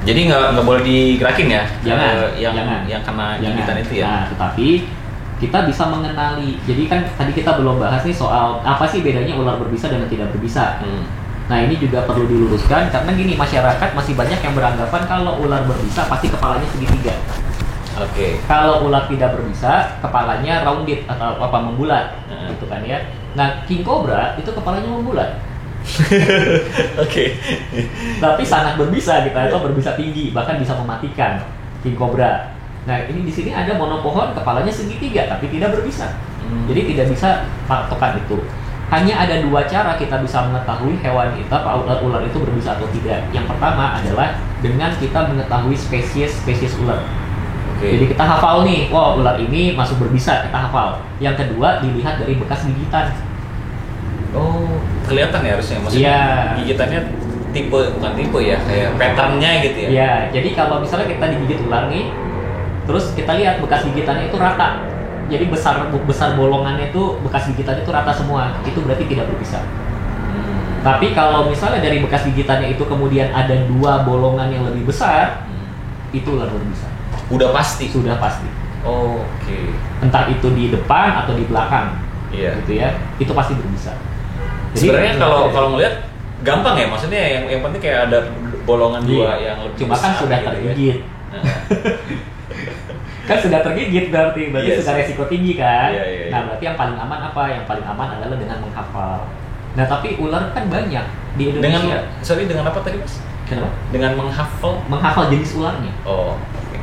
Jadi nggak boleh digerakin ya? Jangan. Yang kena gigitan itu ya? Nah, tetapi kita bisa mengenali. Jadi kan tadi kita belum bahas nih soal apa sih bedanya ular berbisa dan tidak berbisa. Nah, ini juga perlu diluruskan karena gini, masyarakat masih banyak yang beranggapan kalau ular berbisa pasti kepalanya segitiga. Kalau ular tidak berbisa, kepalanya rounded atau membulat, gitu kan ya. Nah, king cobra itu kepalanya membulat. Tapi sangat berbisa gitu, atau berbisa tinggi, bahkan bisa mematikan king cobra. Nah, ini di sini ada monopohon kepalanya segitiga tapi tidak berbisa. Jadi tidak bisa patokan itu. Hanya ada dua cara kita bisa mengetahui hewan itu, ular itu berbisa atau tidak. Yang pertama adalah dengan kita mengetahui spesies ular. Jadi kita hafal nih, wah ular ini masuk berbisa, kita hafal. Yang kedua dilihat dari bekas gigitan. Oh, kelihatan ya harusnya, maksudnya gigitannya bukan tipe ya, kayak patternnya gitu ya? Iya, jadi kalau misalnya kita digigit ular nih, terus kita lihat bekas gigitannya itu rata. Jadi besar bolongannya itu, bekas gigitannya itu rata semua, itu berarti tidak berbisa. Tapi kalau misalnya dari bekas gigitannya itu kemudian ada dua bolongan yang lebih besar, itu ular berbisa. Sudah pasti? Sudah pasti. Entah itu di depan atau di belakang, gitu ya, itu pasti berbisa. Sebenarnya kalau ngeliat gampang ya, maksudnya yang penting kayak ada bolongan dua yang lebih cuma kan sudah tergigit. Kan sudah tergigit berarti sudah resiko tinggi kan. Nah, berarti yang paling aman apa? Yang paling aman adalah dengan menghafal. Nah, tapi ular kan banyak di Indonesia. Dengan apa tadi, Mas? Kenapa? Dengan menghafal? Menghafal jenis ularnya.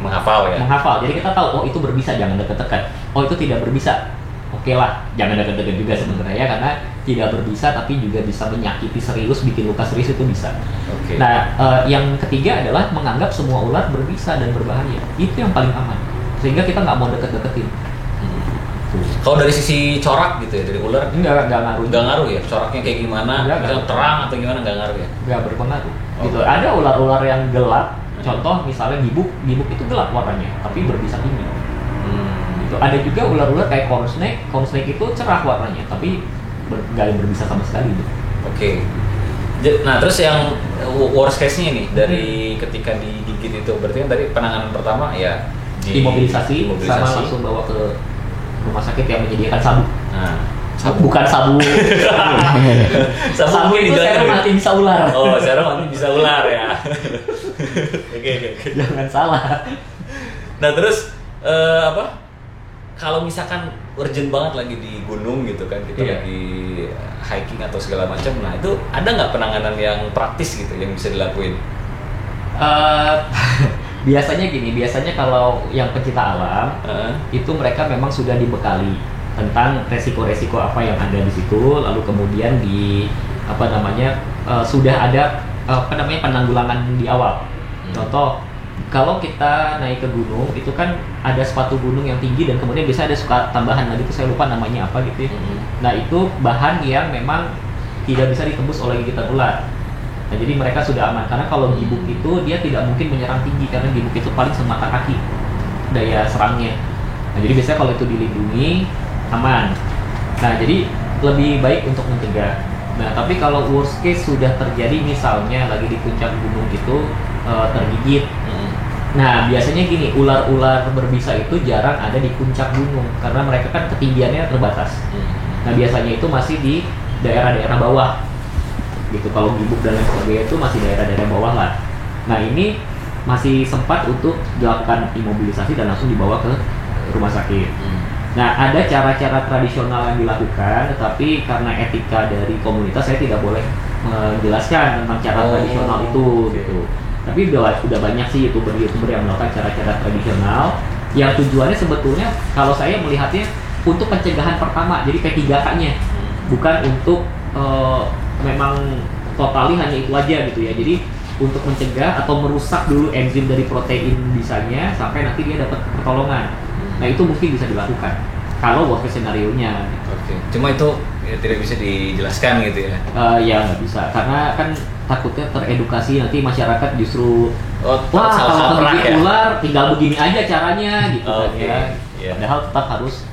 Menghafal ya? Menghafal, jadi kita tahu, oh itu berbisa, jangan dekat-dekat. Oh itu tidak berbisa, oke lah, jangan dekat-dekat juga sebenarnya, karena tidak berbisa tapi juga bisa menyakiti serius, bikin luka serius itu bisa. Nah, yang ketiga adalah menganggap semua ular berbisa dan berbahaya. Itu yang paling aman, sehingga kita nggak mau deket-deketin. Kalau dari sisi corak gitu ya, dari ular? Nggak ngaruh. Nggak ngaruh ya? Coraknya kayak gimana? Misalnya terang atau gimana, nggak ngaruh ya? Nggak berpengaruh. Gitu. Ada ular-ular yang gelap, contoh misalnya gibuk itu gelap warnanya, tapi berbisa tinggi. Gitu. Ada juga ular-ular kayak corn snake itu cerah warnanya, tapi nggak berbisa sama sekali. Gitu. Nah, terus yang worst case-nya nih, dari ketika digigit itu, berarti kan tadi penanganan pertama ya imobilisasi, sama langsung bawa ke rumah sakit yang menyediakan sabu. Bukan sabu. Sabu itu serum anti bisa ular. Serum anti bisa ular ya. Jangan salah. Nah, terus kalau misalkan urgent banget lagi di gunung gitu kan, kita lagi hiking atau segala macam, nah itu ada nggak penanganan yang praktis gitu yang bisa dilakuin? Biasanya kalau yang pecinta alam itu mereka memang sudah dibekali tentang resiko-resiko apa yang ada di situ, lalu kemudian apa namanya sudah ada apa namanya penanggulangan di awal. Contoh, kalau kita naik ke gunung itu kan ada sepatu gunung yang tinggi dan kemudian bisa ada suka tambahan lagi itu saya lupa namanya apa gitu ya. Nah itu bahan yang memang tidak bisa ditembus oleh gigitan ular. Nah jadi mereka sudah aman karena kalau gibuk itu dia tidak mungkin menyerang tinggi karena gibuk itu paling semata kaki daya serangnya. Nah jadi biasanya kalau itu dilindungi aman. Nah jadi lebih baik untuk mencegah. Nah tapi kalau worst case sudah terjadi misalnya lagi di puncak gunung itu tergigit. Nah biasanya gini, ular-ular berbisa itu jarang ada di puncak gunung karena mereka kan ketinggiannya terbatas. Nah biasanya itu masih di daerah-daerah bawah gitu. Kalau gibuk dan lain sebagainya itu masih daerah-daerah bawah lah. Nah ini masih sempat untuk dilakukan imobilisasi dan langsung dibawa ke rumah sakit. Nah ada cara-cara tradisional yang dilakukan, tetapi karena etika dari komunitas saya tidak boleh menjelaskan tentang cara tradisional itu gitu. Tapi udah banyak sih youtuber yang melakukan cara-cara tradisional yang tujuannya sebetulnya kalau saya melihatnya untuk pencegahan pertama, jadi P3K-nya, bukan untuk memang totali hanya itu aja gitu ya. Jadi untuk mencegah atau merusak dulu enzim dari protein bisanya sampai nanti dia dapat pertolongan. Nah itu mungkin bisa dilakukan kalau worst case scenario-nya. Oke. Cuma itu ya, tidak bisa dijelaskan gitu ya? Ya nggak bisa karena kan takutnya teredukasi nanti masyarakat justru wah kalau tergigit ular tinggal begini aja caranya gitu kan ya. Padahal tetap harus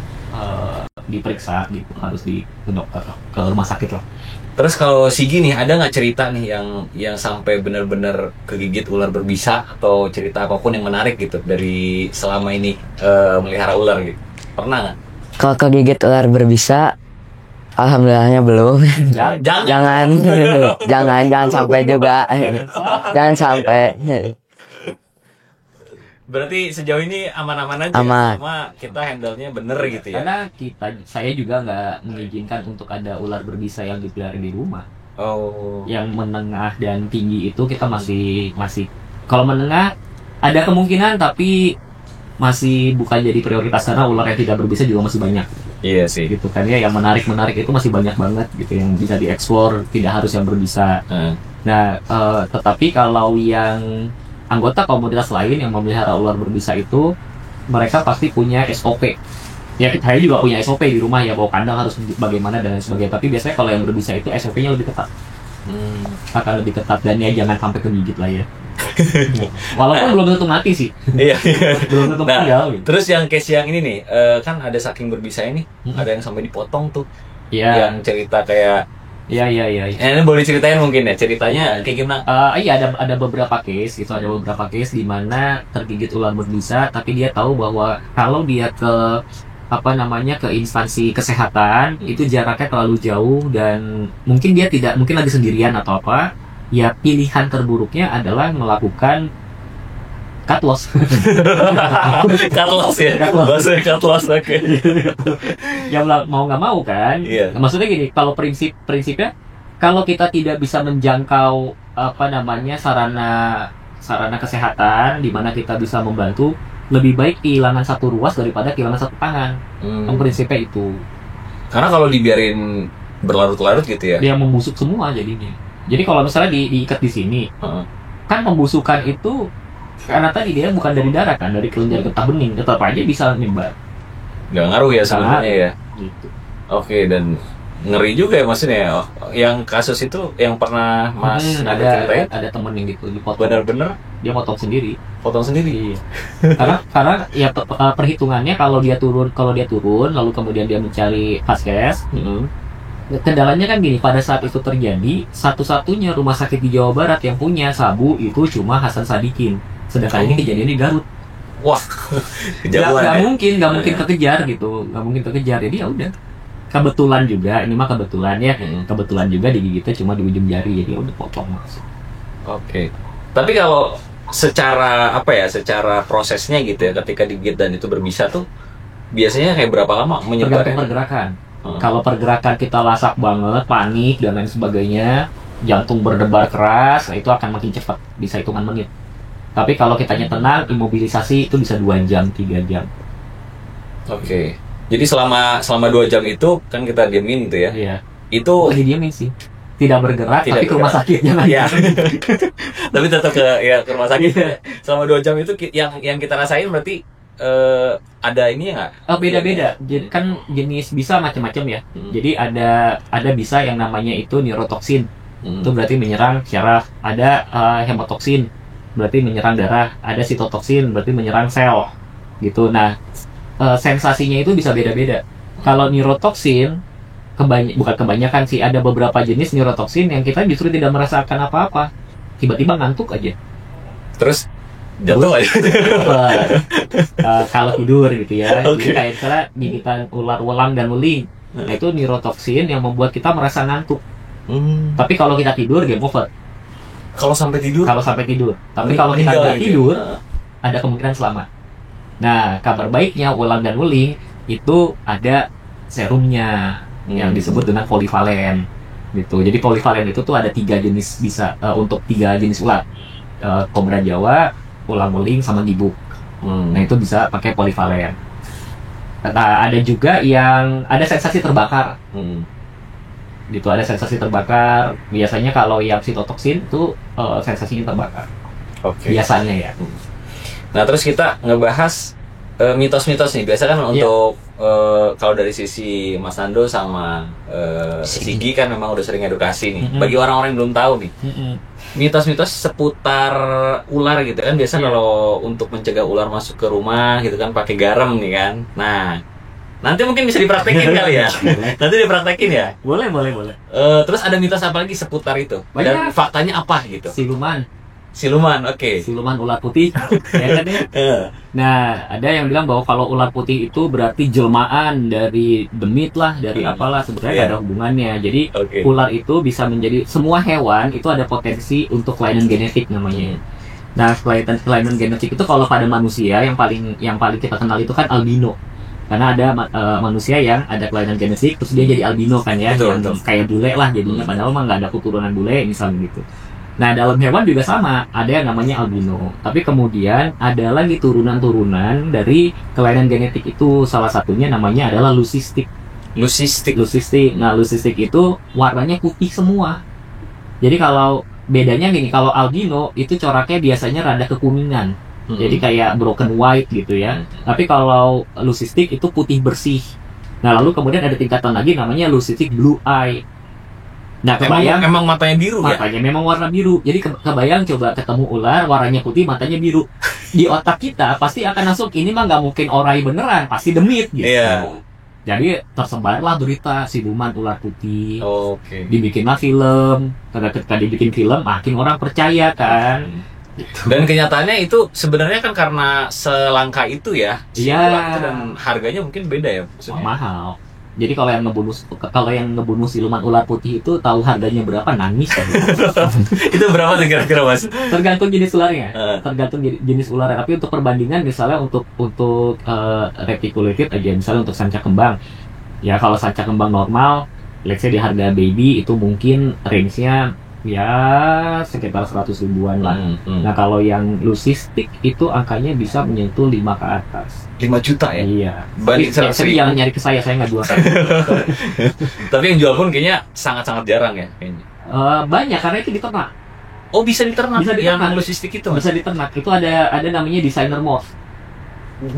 diperiksa gitu, harus ke dokter, ke rumah sakit lah. Terus kalau Sigi nih, ada nggak cerita nih yang sampai benar-benar kegigit ular berbisa atau cerita apapun yang menarik gitu dari selama ini melihara ular gitu? Pernah nggak? Kalau kegigit ular berbisa, alhamdulillahnya belum. jangan sampai juga. Jangan sampai. Berarti sejauh ini aman-aman aja. Aman. Sama kita handle-nya bener gitu ya. Karena saya juga nggak mengizinkan untuk ada ular berbisa yang dipelihara di rumah. Oh. Yang menengah dan tinggi itu kita masih kalau menengah ada kemungkinan tapi masih bukan jadi prioritas karena ular yang tidak berbisa juga masih banyak. Iya sih. Gitu kan ya, yang menarik itu masih banyak banget gitu yang bisa dieksplor, tidak harus yang berbisa. Nah, tetapi kalau yang anggota komunitas lain yang memelihara ular berbisa itu mereka pasti punya SOP. Ya saya juga punya SOP di rumah ya, bawa kandang harus bagaimana dan lain sebagainya. Tapi biasanya kalau yang berbisa itu SOP-nya lebih ketat. Akan lebih ketat dan ya jangan sampai kegigit lah ya. Walaupun belum tentu mati sih. Iya. Belum tentu meninggal. Gitu. Terus yang case yang ini nih, kan ada saking berbisa ini, ada yang sampai dipotong tuh. Iya. Yang cerita kayak Iya. Ini boleh ceritain mungkin ya ceritanya kayak gimana? Iya ada beberapa case itu, ada beberapa case di mana tergigit ular berbisa tapi dia tahu bahwa kalau dia ke instansi kesehatan itu jaraknya terlalu jauh dan mungkin dia mungkin lagi sendirian atau apa, ya pilihan terburuknya adalah melakukan cut loss. Cut loss ya? Bahasanya cut loss, oke. Ya mau nggak mau kan? Iya. Maksudnya gini, kalau prinsipnya kalau kita tidak bisa menjangkau sarana kesehatan di mana kita bisa membantu, lebih baik kehilangan satu ruas daripada kehilangan satu tangan. Prinsipnya itu. Karena kalau dibiarin berlarut-larut gitu ya? Dia membusuk semua jadinya. Jadi kalau misalnya diikat di sini, kan pembusukan itu karena tadi dia bukan dari darah kan, dari kelenjar getah bening, tetap aja bisa nyebar. Nggak ngaruh ya sebenarnya ya? Gitu. Oke, dan ngeri juga ya maksudnya. Yang kasus itu yang pernah Mas ceritain? Ada temen yang gitu dipotong. Bener-bener Dia potong sendiri. potong sendiri. Iya. karena ya perhitungannya kalau dia turun lalu kemudian dia mencari vaskes. Kendalanya kan gini, pada saat itu terjadi satu-satunya rumah sakit di Jawa Barat yang punya sabu itu cuma Hasan Sadikin. Sedangkan ini kejadian di Garut. Wah, kejauhan Nggak ya? mungkin kekejar gitu, nggak mungkin kekejar. Jadi ya udah. Kebetulan juga, ini mah kebetulan ya. Kebetulan juga digigitnya cuma di ujung jari, jadi udah potong. Oke. Tapi kalau secara secara prosesnya gitu ya, ketika digigit dan itu berbisa tuh biasanya kayak berapa lama menyebarnya? Tergantung pergerakan. Kalau pergerakan kita lasak banget, panik dan lain sebagainya, jantung berdebar keras, itu akan makin cepat, bisa hitungan menit. Tapi kalau kitanya tenang, imobilisasi itu bisa 2 jam, 3 jam. Oke. Jadi selama 2 jam itu kan kita diemin gitu ya? Iya. Itu Lagi diamin sih. tidak bergerak, Tidak tapi ke rumah bergerak. sakit jangan. Iya. Tapi tetap ke rumah sakit. Iya. Selama 2 jam itu yang kita rasain berarti ada ini nggak? Oh, beda-beda. Jadi kan jenis bisa macam-macam ya. Jadi ada bisa yang namanya itu neurotoksin. Itu berarti menyerang syaraf. Ada hemotoksin, berarti menyerang darah. Ada sitotoksin, berarti menyerang sel. Gitu. Nah, sensasinya itu bisa beda-beda. Kalau neurotoksin bukan kebanyakan sih, ada beberapa jenis neurotoksin yang kita justru tidak merasakan apa-apa. Tiba-tiba ngantuk aja. Terus jatuh aja. Kalau tidur gitu ya. Oke. Jadi kayak misalnya gigitan ular, welang dan weling. Nah, itu neurotoksin yang membuat kita merasa ngantuk. Tapi kalau kita tidur game over. Kalau sampai tidur? Kalau sampai tidur. Tapi Ini kalau kita meninggal nggak gitu. tidur, ada kemungkinan selamat. Nah, kabar baiknya ulang dan weling itu ada serumnya yang disebut dengan polivalen gitu. Jadi polivalen itu tuh ada 3 jenis bisa untuk 3 jenis ular. Kobra Jawa, ulang weling sama gibuk. Nah, itu bisa pakai polivalen. Nah, ada juga yang ada sensasi terbakar. Gitu, ada sensasi terbakar. Biasanya kalau yang sitotoksin itu sensasinya terbakar. Oke. Biasanya ya. Nah, terus kita ngebahas mitos-mitos nih. Biasa kan untuk kalau dari sisi Mas Nando sama Sigi kan memang udah sering edukasi nih. Bagi orang-orang yang belum tahu nih, mitos-mitos seputar ular gitu kan. Biasa kalau untuk mencegah ular masuk ke rumah gitu kan pakai garam nih kan. Nah, nanti mungkin bisa dipraktekin kali ya. Nanti dipraktekin ya. Boleh. Terus ada mitos apa lagi seputar itu? Dan Banyak. faktanya apa gitu? Siluman Oke. siluman ular putih. Ya kan ya? Nah, ada yang bilang bahwa kalau ular putih itu berarti jelmaan dari demit lah, dari apalah, sebenarnya nggak ada hubungannya. Jadi Oke. ular itu bisa menjadi, semua hewan itu ada potensi untuk kelainan genetik namanya. Nah, kelainan genetik itu kalau pada manusia yang paling kita kenal itu kan albino. Karena ada manusia yang ada kelainan genetik terus dia jadi albino kan ya, Betul, yang betul. kayak bule lah jadinya, padahal mah nggak ada keturunan bule misalnya gitu. Nah, dalam hewan juga sama, ada yang namanya albino. Tapi kemudian ada lagi turunan-turunan dari kelainan genetik itu. Salah satunya namanya adalah leucistic. Leucistic. Nah, leucistic itu warnanya putih semua. Jadi kalau bedanya gini, kalau albino itu coraknya biasanya rada kekuningan. Jadi kayak broken white gitu ya. Tapi kalau leucistic itu putih bersih. Nah, lalu kemudian ada tingkatan lagi namanya leucistic blue eye. Nah, kebayang Emang matanya biru ya? matanya memang warna biru. Jadi kebayang coba ketemu ular warnanya putih, matanya biru. Di otak kita pasti akan masuk, ini mah nggak mungkin orai beneran, pasti demit gitu. Iya. Jadi tersebarlah berita siluman ular putih. Oke. Dibikinlah film. Ketika dibikin film, makin orang percaya kan. Dan kenyataannya itu sebenarnya kan karena selangka itu ya. Iya. Selangka dan harganya mungkin beda ya maksudnya. Mahal. Jadi kalau yang ngebunuh siluman ular putih itu tahu harganya berapa, nangis kan. Itu berapa tuh kira-kira Mas? Tergantung jenis ularnya. Tergantung jenis ularnya. Tapi untuk perbandingan misalnya untuk reticulated aja, misalnya untuk sanca kembang. Ya kalau sanca kembang normal, let's say di harga baby itu mungkin range-nya ya sekitar 100 ribuan lah. Nah, kalau yang leucistic itu angkanya bisa menyentuh 5 ke atas. 5 juta ya? Iya. Banding Tapi 100 ribu. jangan nyari ke saya nggak jual. Tapi yang jual pun kayaknya sangat-sangat jarang ya kayaknya. Banyak karena itu diternak. Oh, bisa diternak. Bisa diternak. Yang leucistic itu Mas? Bisa diternak. Itu ada namanya designer moth.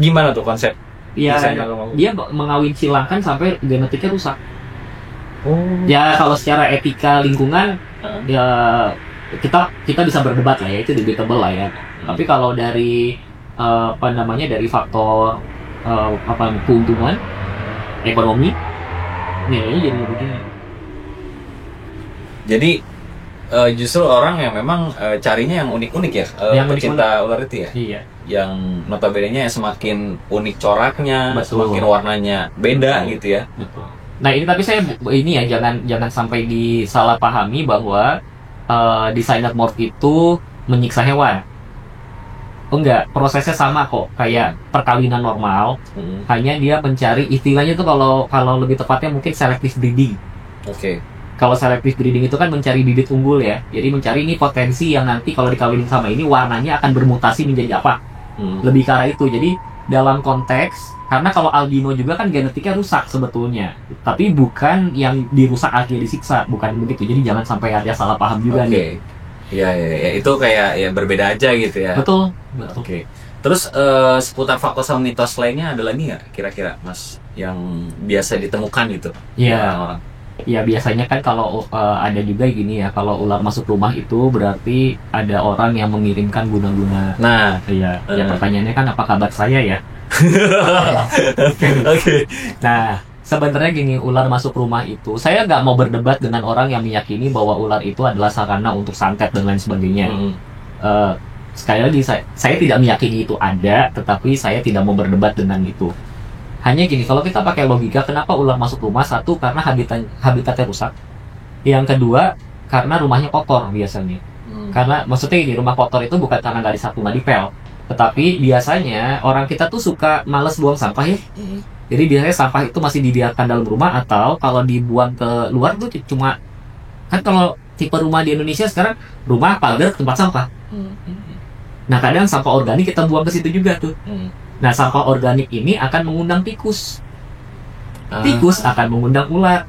Gimana tuh konsep? Ya, Designer moth. dia mengawin silangkan sampai genetiknya rusak. Oh. Ya kalau secara etika lingkungan ya kita bisa berdebat lah ya, itu debatable lah ya. Tapi kalau dari dari faktor keuntungan ekonomi, nilainya jadi begini. Jadi justru orang yang memang carinya yang unik-unik ya, Yang pecinta ular itu ya. Iya. Yang notabene-nya semakin unik coraknya, Betul. semakin warnanya beda gitu ya. Betul. Nah ini tapi saya ini ya jangan sampai disalahpahami bahwa designer morph itu menyiksa hewan. Oh enggak, prosesnya sama kok kayak perkawinan normal. Hanya dia mencari, istilahnya tuh kalau lebih tepatnya mungkin selective breeding. Oke. Kalau selective breeding itu kan mencari bibit unggul ya. Jadi mencari ini potensi yang nanti kalau dikawinin sama ini warnanya akan bermutasi menjadi apa. Lebih ke arah itu. Jadi dalam konteks karena kalau albino juga kan genetiknya rusak sebetulnya, tapi bukan yang dirusak akhirnya disiksa, bukan begitu. Jadi jangan sampai ada salah paham juga nih. Iya, itu kayak ya berbeda aja gitu ya. Betul. Oke. Terus seputar fakta sama mitos lainnya ada lagi nggak kira-kira Mas yang biasa ditemukan gitu? Iya. Orang-orang. Ya biasanya kan kalau ada juga gini ya, kalau ular masuk rumah itu berarti ada orang yang mengirimkan guna-guna. Nah, Iya. Ya pertanyaannya kan apa kabar saya ya? Oke. Nah, sebenarnya gini, ular masuk rumah itu, saya nggak mau berdebat dengan orang yang meyakini bahwa ular itu adalah sarana untuk santet dan lain sebagainya. Sekali lagi, saya tidak meyakini itu ada, tetapi saya tidak mau berdebat dengan itu. Hanya gini, kalau kita pakai logika, kenapa ular masuk rumah? Satu, karena habitatnya rusak. Yang kedua, karena rumahnya kotor biasanya. Karena maksudnya ini, rumah kotor itu bukan karena nggak disapu, nggak dipel. Tetapi biasanya orang kita tuh suka males buang sampah ya. Jadi biasanya sampah itu masih dibiarkan dalam rumah, atau kalau dibuang ke luar tuh cuma, kan kalau tipe rumah di Indonesia sekarang rumah pagar tempat sampah. Nah kadang sampah organik kita buang ke situ juga tuh. Nah sampah organik ini akan mengundang tikus. Tikus akan mengundang ular.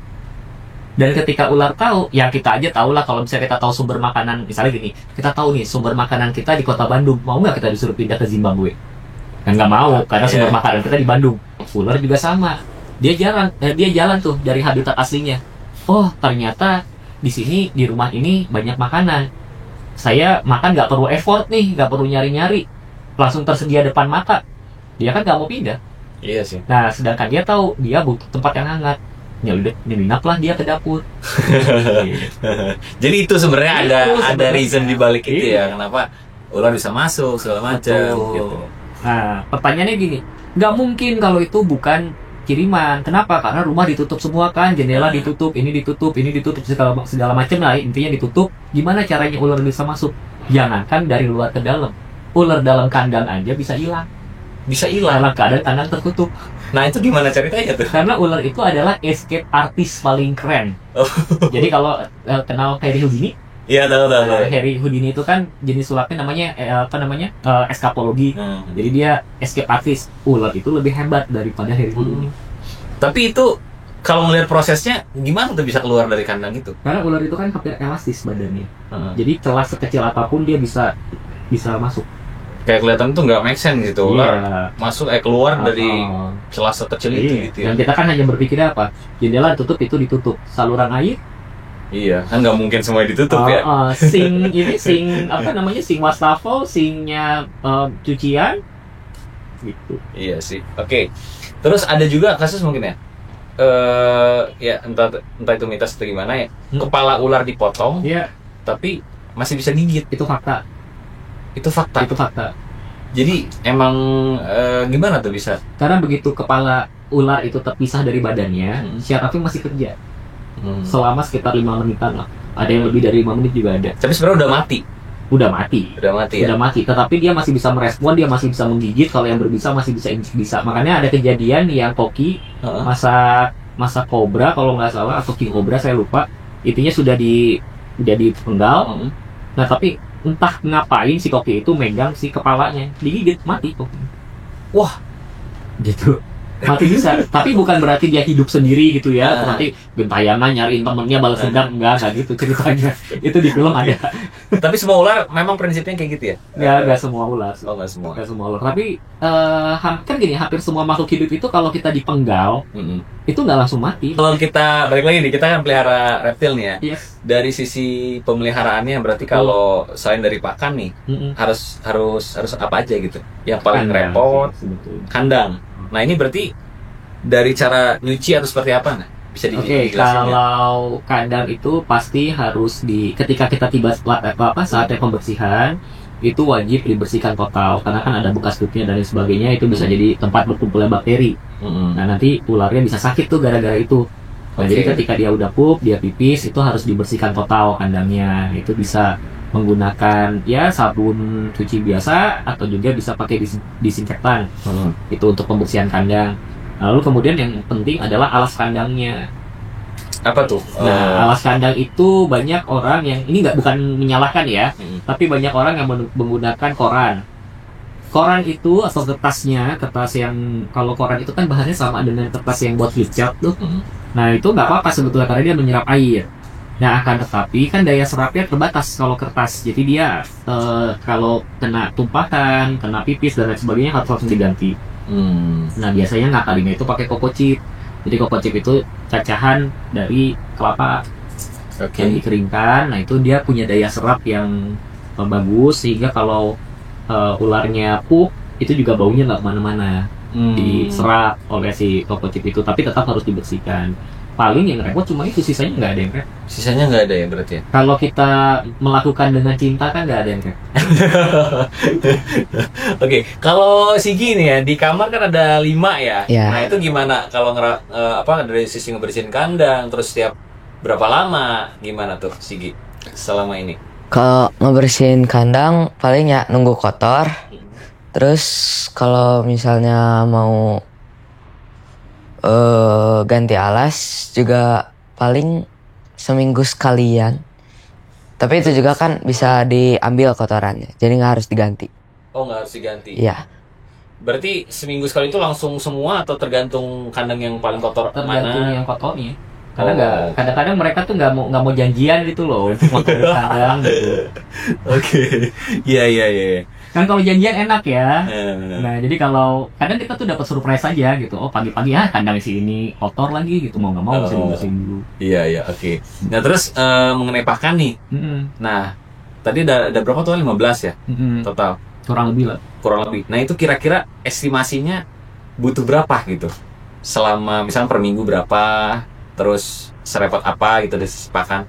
Dan ketika ular tahu, ya kita aja tahu lah, kalau misalnya kita tahu sumber makanan, misalnya gini, kita tahu nih sumber makanan kita di kota Bandung, mau nggak kita disuruh pindah ke Zimbabwe? Kan nggak mau, karena sumber makanan kita di Bandung. Ular juga sama, dia jalan tuh dari habitat aslinya. Oh ternyata di sini di rumah ini banyak makanan. Saya makan nggak perlu effort nih, nggak perlu nyari-nyari, langsung tersedia depan mata. Dia kan nggak mau pindah. Iya sih. Nah sedangkan dia tahu dia butuh tempat yang hangat. Nyelinap lah dia ke dapur. Jadi itu sebenarnya ada reason di balik itu Iya. ya, kenapa ular bisa masuk segala macam Betul. gitu. Nah pertanyaannya gini, nggak mungkin kalau itu bukan kiriman. Kenapa? Karena rumah ditutup semua kan, jendela ditutup, ini ditutup segala macam lah, intinya ditutup. Gimana caranya ular bisa masuk? Jangankan dari luar ke dalam, ular dalam kandang aja bisa hilang. Bisa hilang. Dalam keadaan kandang tertutup. Nah itu gimana ceritanya tuh? Karena ular itu adalah escape artist paling keren. Jadi kalau kenal Harry Houdini, Iya tahu. Harry Houdini itu kan jenis sulapnya namanya eskapologi. Jadi dia escape artist. Ular itu lebih hebat daripada Harry Houdini. Tapi itu kalau ngelihat prosesnya gimana tuh bisa keluar dari kandang itu? Karena ular itu kan hampir elastis badannya. Jadi celah sekecil apapun dia bisa masuk. Kayak kelihatan tuh nggak make sense gitu, ular masuk keluar dari celah sekecil itu gitu ya. Dan kita kan hanya berpikir apa? Jendela ditutup, itu ditutup. Saluran air? Iya, kan nggak mungkin semuanya ditutup ya. Sing wastafel, singnya cucian, gitu. Iya sih. Oke. Terus ada juga kasus mungkin ya. Ya entah itu mitos atau gimana ya. Kepala ular dipotong, Iya, tapi masih bisa gigit. itu fakta. Itu fakta. Itu fakta. Jadi emang gimana tuh bisa? Karena begitu kepala ular itu terpisah dari badannya, syarafnya masih kerja. Selama sekitar 5 menitan lah. Ada yang lebih dari 5 menit juga ada. Tapi sebenarnya udah mati. Udah mati Ya. udah mati, tetapi dia masih bisa merespon, dia masih bisa menggigit. Kalau yang berbisa masih bisa. Makanya ada kejadian yang koki masa kobra kalau nggak salah, atau king kobra saya lupa, intinya sudah dipenggal. Nah tapi entah ngapain si koki itu megang si kepalanya, digigit, mati koki. Wah, Gitu. Mati bisa, tapi bukan berarti dia hidup sendiri gitu ya. Nanti gentayangan nyariin temennya balas dendam, enggak gitu ceritanya. Itu di film ada. tapi semua ular memang prinsipnya kayak gitu ya? Nggak semua ular. Oh, nggak semua. Nggak semua ular. Tapi kan gini, hampir semua makhluk hidup itu kalau kita dipenggal, itu nggak langsung mati. Kalau kita balik lagi nih, kita kan pelihara reptil nih ya. Yes. Dari sisi pemeliharaannya berarti kalau selain dari pakan nih, harus apa aja gitu? Yang paling Kandang, repot, sebetulnya. kandang. Nah ini berarti dari cara nyuci atau seperti apa nih? Bisa Oke, dijelasin ya? kalau kandang itu pasti harus ketika kita tiba saatnya pembersihan, itu wajib dibersihkan total karena kan ada bekas dutnya dan lain sebagainya, itu bisa jadi tempat berkumpulnya bakteri. Nah nanti ularnya bisa sakit tuh gara-gara itu. Nah, jadi ketika dia udah pup, dia pipis, itu harus dibersihkan total kandangnya. Itu bisa menggunakan ya sabun cuci biasa atau juga bisa pakai disinfektan. Itu untuk pembersihan kandang. Lalu kemudian yang penting adalah alas kandangnya. Apa tuh? Nah, alas kandang itu banyak orang yang ini bukan menyalahkan ya, tapi banyak orang yang menggunakan koran. koran itu atau kertas yang kalau koran itu kan bahannya sama dengan kertas yang buat flipchart tuh. Nah itu nggak apa-apa sebetulnya karena dia menyerap air. Nah akan tetapi kan daya serapnya terbatas kalau kertas. Jadi dia kalau kena tumpahan, kena pipis dan lain sebagainya harus langsung diganti. Nah biasanya ngakalinnya itu pakai koko chip. Jadi koko chip itu cacahan dari kelapa yang dikeringkan. Nah itu dia punya daya serap yang bagus sehingga kalau ularnya pup itu juga baunya nggak kemana-mana. Diserap oleh si koko chip itu, tapi tetap harus dibersihkan. Paling yang repot cuma itu, sisanya nggak ada yang repot. Sisanya nggak ada ya berarti ya? Kalau kita melakukan dengan cinta kan nggak ada yang repot. Oke, kalau Sigi nih ya, di kamar kan ada 5 ya. Ya. Nah itu gimana kalau dari sisi ngebersihin kandang, terus setiap berapa lama, gimana tuh Sigi selama ini? Kalau ngebersihin kandang paling ya nunggu kotor. Terus kalau misalnya mau ganti alas juga paling seminggu sekalian. Tapi itu juga kan bisa diambil kotorannya, jadi nggak harus diganti. Oh nggak harus diganti? Iya. Berarti seminggu sekali itu langsung semua atau tergantung kandang yang paling kotor Tergantung mana? yang kotornya. Karena kadang-kadang mereka tuh nggak mau janjian gitu loh untuk makan kandang gitu. Oke, iya. Kan kalau janjian enak ya. Benar. Nah jadi kalau kadang kita tuh dapat surprise aja gitu. Oh pagi-pagi kandang si ini kotor lagi gitu, mau nggak mau mesti dibersihin dulu. Iya, oke. Nah terus mengenai pakan nih. Nah tadi ada berapa tuh? 15 ya total? Kurang lebih lah. Kurang lebih. Nah itu kira-kira estimasinya butuh berapa gitu? Selama misalnya per minggu berapa? Terus serepot apa gitu dari sisi pakan?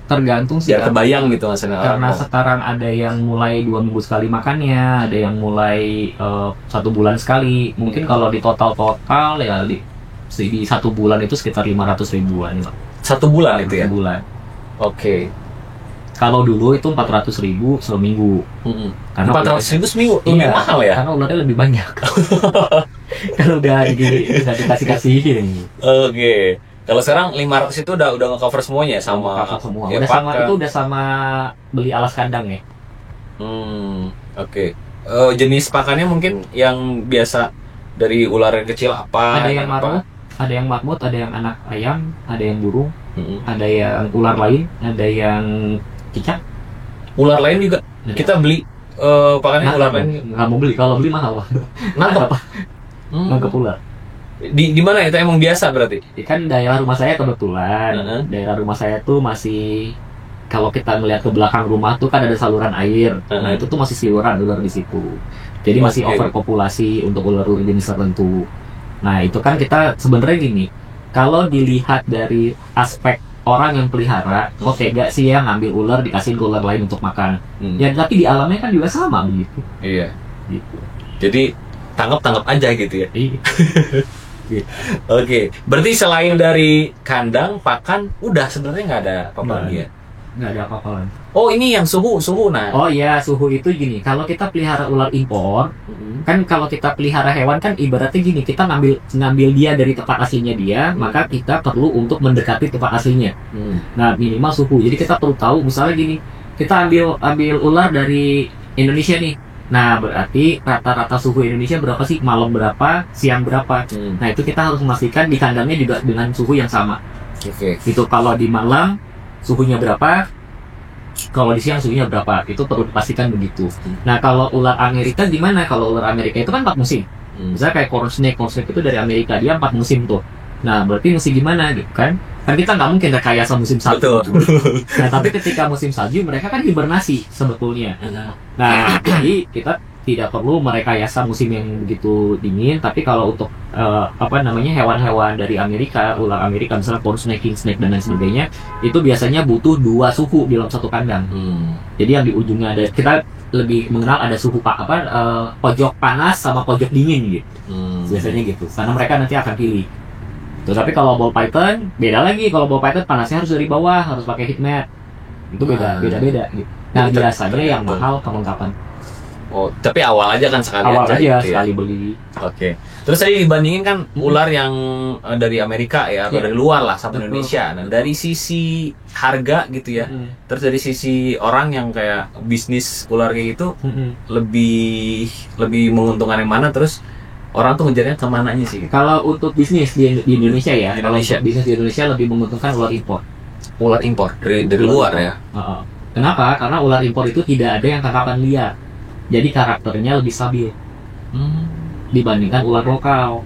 Tergantung sih. Biar kebayang gitu maksudnya. Karena sekarang ada yang mulai 2 minggu sekali makannya, ada yang mulai 1 bulan sekali. Mungkin kalau di total ya di 1 bulan itu sekitar 500 ribuan. 1 bulan itu ya? 1 bulan. Oke. Kalau dulu itu 400 ribu seminggu. Karena 400 ribu seminggu? Lebih mahal ya? Karena ularnya lebih banyak. Kan udah dikasih-kasihin. Oke. Kalau sekarang 500 itu udah nge-cover semuanya sama semua. ya, Udah sama beli alas kandang ya. Oke. Jenis pakannya mungkin yang biasa dari ular yang kecil apa? Ada yang marmut, ada yang marmut, ada yang anak ayam, ada yang burung, ada yang ular lain, ada yang cicak. Ular lain juga kita beli pakannya ular lain. Nggak mau beli, kalau beli mahal. Nangkep. Nangkep ular. Di mana itu emang biasa berarti? Kan daerah rumah saya kebetulan, daerah rumah saya tuh masih, kalau kita ngeliat ke belakang rumah tuh kan ada saluran air. Nah itu tuh masih seliweran ular di situ. Jadi masih overpopulasi untuk ular-ular jenis tertentu. Nah itu kan kita sebenarnya gini, kalau dilihat dari aspek orang yang pelihara, kok tega sih ya ngambil ular dikasihin ke ular lain untuk makan. Ya tapi di alamnya kan juga sama begitu. Iya. Gitu. Jadi tangkap aja gitu ya. Iya. Oke, berarti selain dari kandang, pakan, udah sebenarnya nggak ada apa-apa lagi ya? Nggak ada apa-apa lagi. Oh ini yang suhu nah. Oh iya, suhu itu gini, kalau kita pelihara ular impor, kan kalau kita pelihara hewan kan ibaratnya gini, kita ngambil dia dari tempat aslinya dia, maka kita perlu untuk mendekati tempat aslinya. Nah minimal suhu, jadi kita perlu tahu, misalnya gini, kita ambil ular dari Indonesia nih. Nah berarti rata-rata suhu Indonesia berapa sih? Malam berapa? Siang berapa? Nah itu kita harus memastikan di kandangnya juga dengan suhu yang sama. Oke. Itu kalau di malam suhunya berapa? Kalau di siang suhunya berapa? Itu perlu dipastikan begitu. Nah kalau ular Amerika gimana? Kalau ular Amerika itu kan 4 musim. Misalnya kayak corn snake itu dari Amerika, dia 4 musim tuh. Nah berarti mesti gimana gitu kan? Kan kita nggak mungkin rekayasa musim salju. Nah tapi ketika musim salju mereka kan hibernasi sebetulnya. Nah jadi kita tidak perlu merekayasa musim yang begitu dingin. Tapi kalau untuk hewan-hewan dari Amerika, ular Amerika misalnya corn snake, king snake dan lain sebagainya, itu biasanya butuh 2 suhu dalam satu kandang. Jadi yang di ujungnya ada, kita lebih mengenal ada suhu pojok panas sama pojok dingin gitu. Biasanya gitu. Karena mereka nanti akan pilih. Tapi kalau ball python beda lagi. Kalau ball python panasnya harus dari bawah, harus pakai heat mat. Itu beda gitu. Nah biasanya yang mahal perlengkapan. Oh, tapi awal aja kan sekali Awal aja aja gitu ya. sekali beli. Oke. Terus tadi dibandingin kan ular yang dari Amerika ya atau Iya. dari luar lah sampai Betul. Indonesia. Nah, dari sisi harga gitu ya. Terus dari sisi orang yang kayak bisnis ular kayak gitu lebih menguntungkan yang mana, terus orang tuh ngejarnya kemananya sih? Kalau untuk bisnis di Indonesia ya, Di kalau Indonesia. untuk bisnis di Indonesia lebih menguntungkan ular impor. Ular impor dari luar ya. Heeh. Kenapa? Karena ular impor itu tidak ada yang tangkapan liar. Jadi karakternya lebih stabil dibandingkan ular lokal.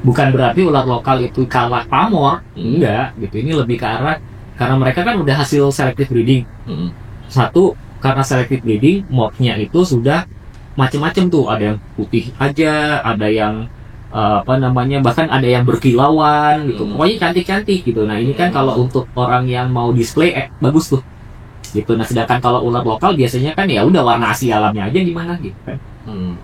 Bukan berarti ular lokal itu kalah pamor, enggak gitu. Ini lebih ke arah karena mereka kan udah hasil selective breeding. Satu, karena selective breeding mothnya itu sudah macam-macam tuh, ada yang putih aja, ada yang bahkan ada yang berkilauan gitu. Pokoknya cantik-cantik gitu. Nah, ini kan kalau untuk orang yang mau display bagus tuh. Gitu. Nah, sedangkan kalau ular lokal biasanya kan ya udah warna asli alamnya aja gimana gitu kan.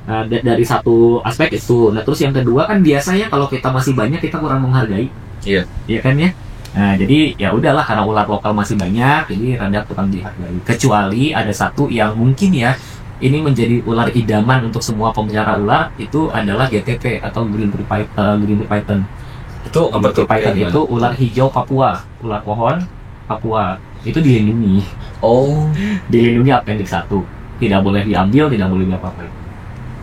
Nah, dari satu aspek itu. Nah, terus yang kedua kan biasanya kalau kita masih banyak kita kurang menghargai. Iya. Iya kan ya? Nah, jadi ya udahlah karena ular lokal masih banyak, jadi rada kurang dihargai. Kecuali ada satu yang mungkin ya ini menjadi ular idaman untuk semua pemelihara ular, itu adalah GTP atau Green Tree Python. Itu apa tuh? Python itu ular hijau Papua, ular pohon Papua. Itu dilindungi. Oh, Dilindungi appendix 1. Tidak boleh diambil, tidak boleh diapa-apain.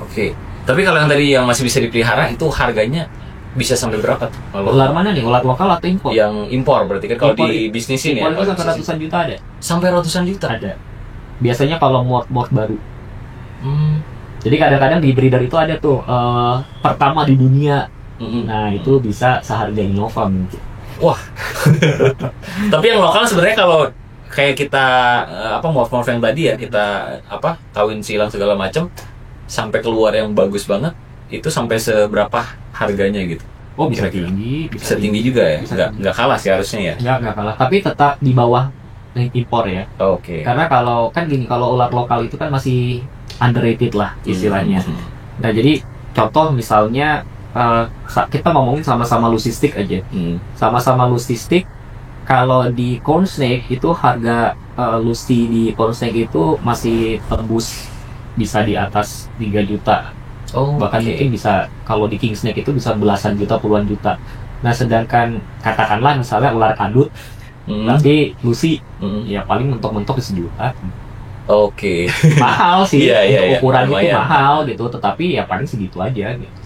oke. Tapi kalau yang tadi yang masih bisa dipelihara itu harganya bisa sampai berapa tuh? Kalau Ular mana nih? Ular lokal atau impor? yang impor berarti kan kalau Impor- di bisnisin ya. Impor itu kalau sampai bisnisin. ratusan juta ada. Sampai ratusan juta. Ada. Biasanya kalau morph baru. Jadi kadang-kadang di breeder itu ada tuh pertama di dunia. Nah, itu bisa seharga Innova mungkin. Tapi yang lokal sebenarnya kalau kayak kita morph yang tadi ya, kita kawin silang segala macam sampai keluar yang bagus banget, itu sampai seberapa harganya gitu? Oh, bisa tinggi, Bisa tinggi juga ya? Bisa Nggak kalah sih harusnya ya? Nggak kalah, tapi tetap di bawah yang impor ya. Oke. Karena kalau kan gini, kalau ular lokal itu kan masih underrated lah istilahnya. Nah, jadi contoh misalnya kita ngomongin sama-sama Leucistic aja. Sama-sama Leucistic, kalau di corn snake itu harga Lucy di corn snake itu masih tembus bisa di atas 3 juta. Oh, Bahkan mungkin bisa, kalau di king snake itu bisa belasan juta, puluhan juta. Nah, sedangkan katakanlah misalnya ular kadut, tapi Lucy ya paling mentok-mentok di sejuta. Oke. Mahal sih, Iya, iya, untuk iya. ukuran itu Lumayan. mahal gitu, tetapi ya paling segitu aja gitu.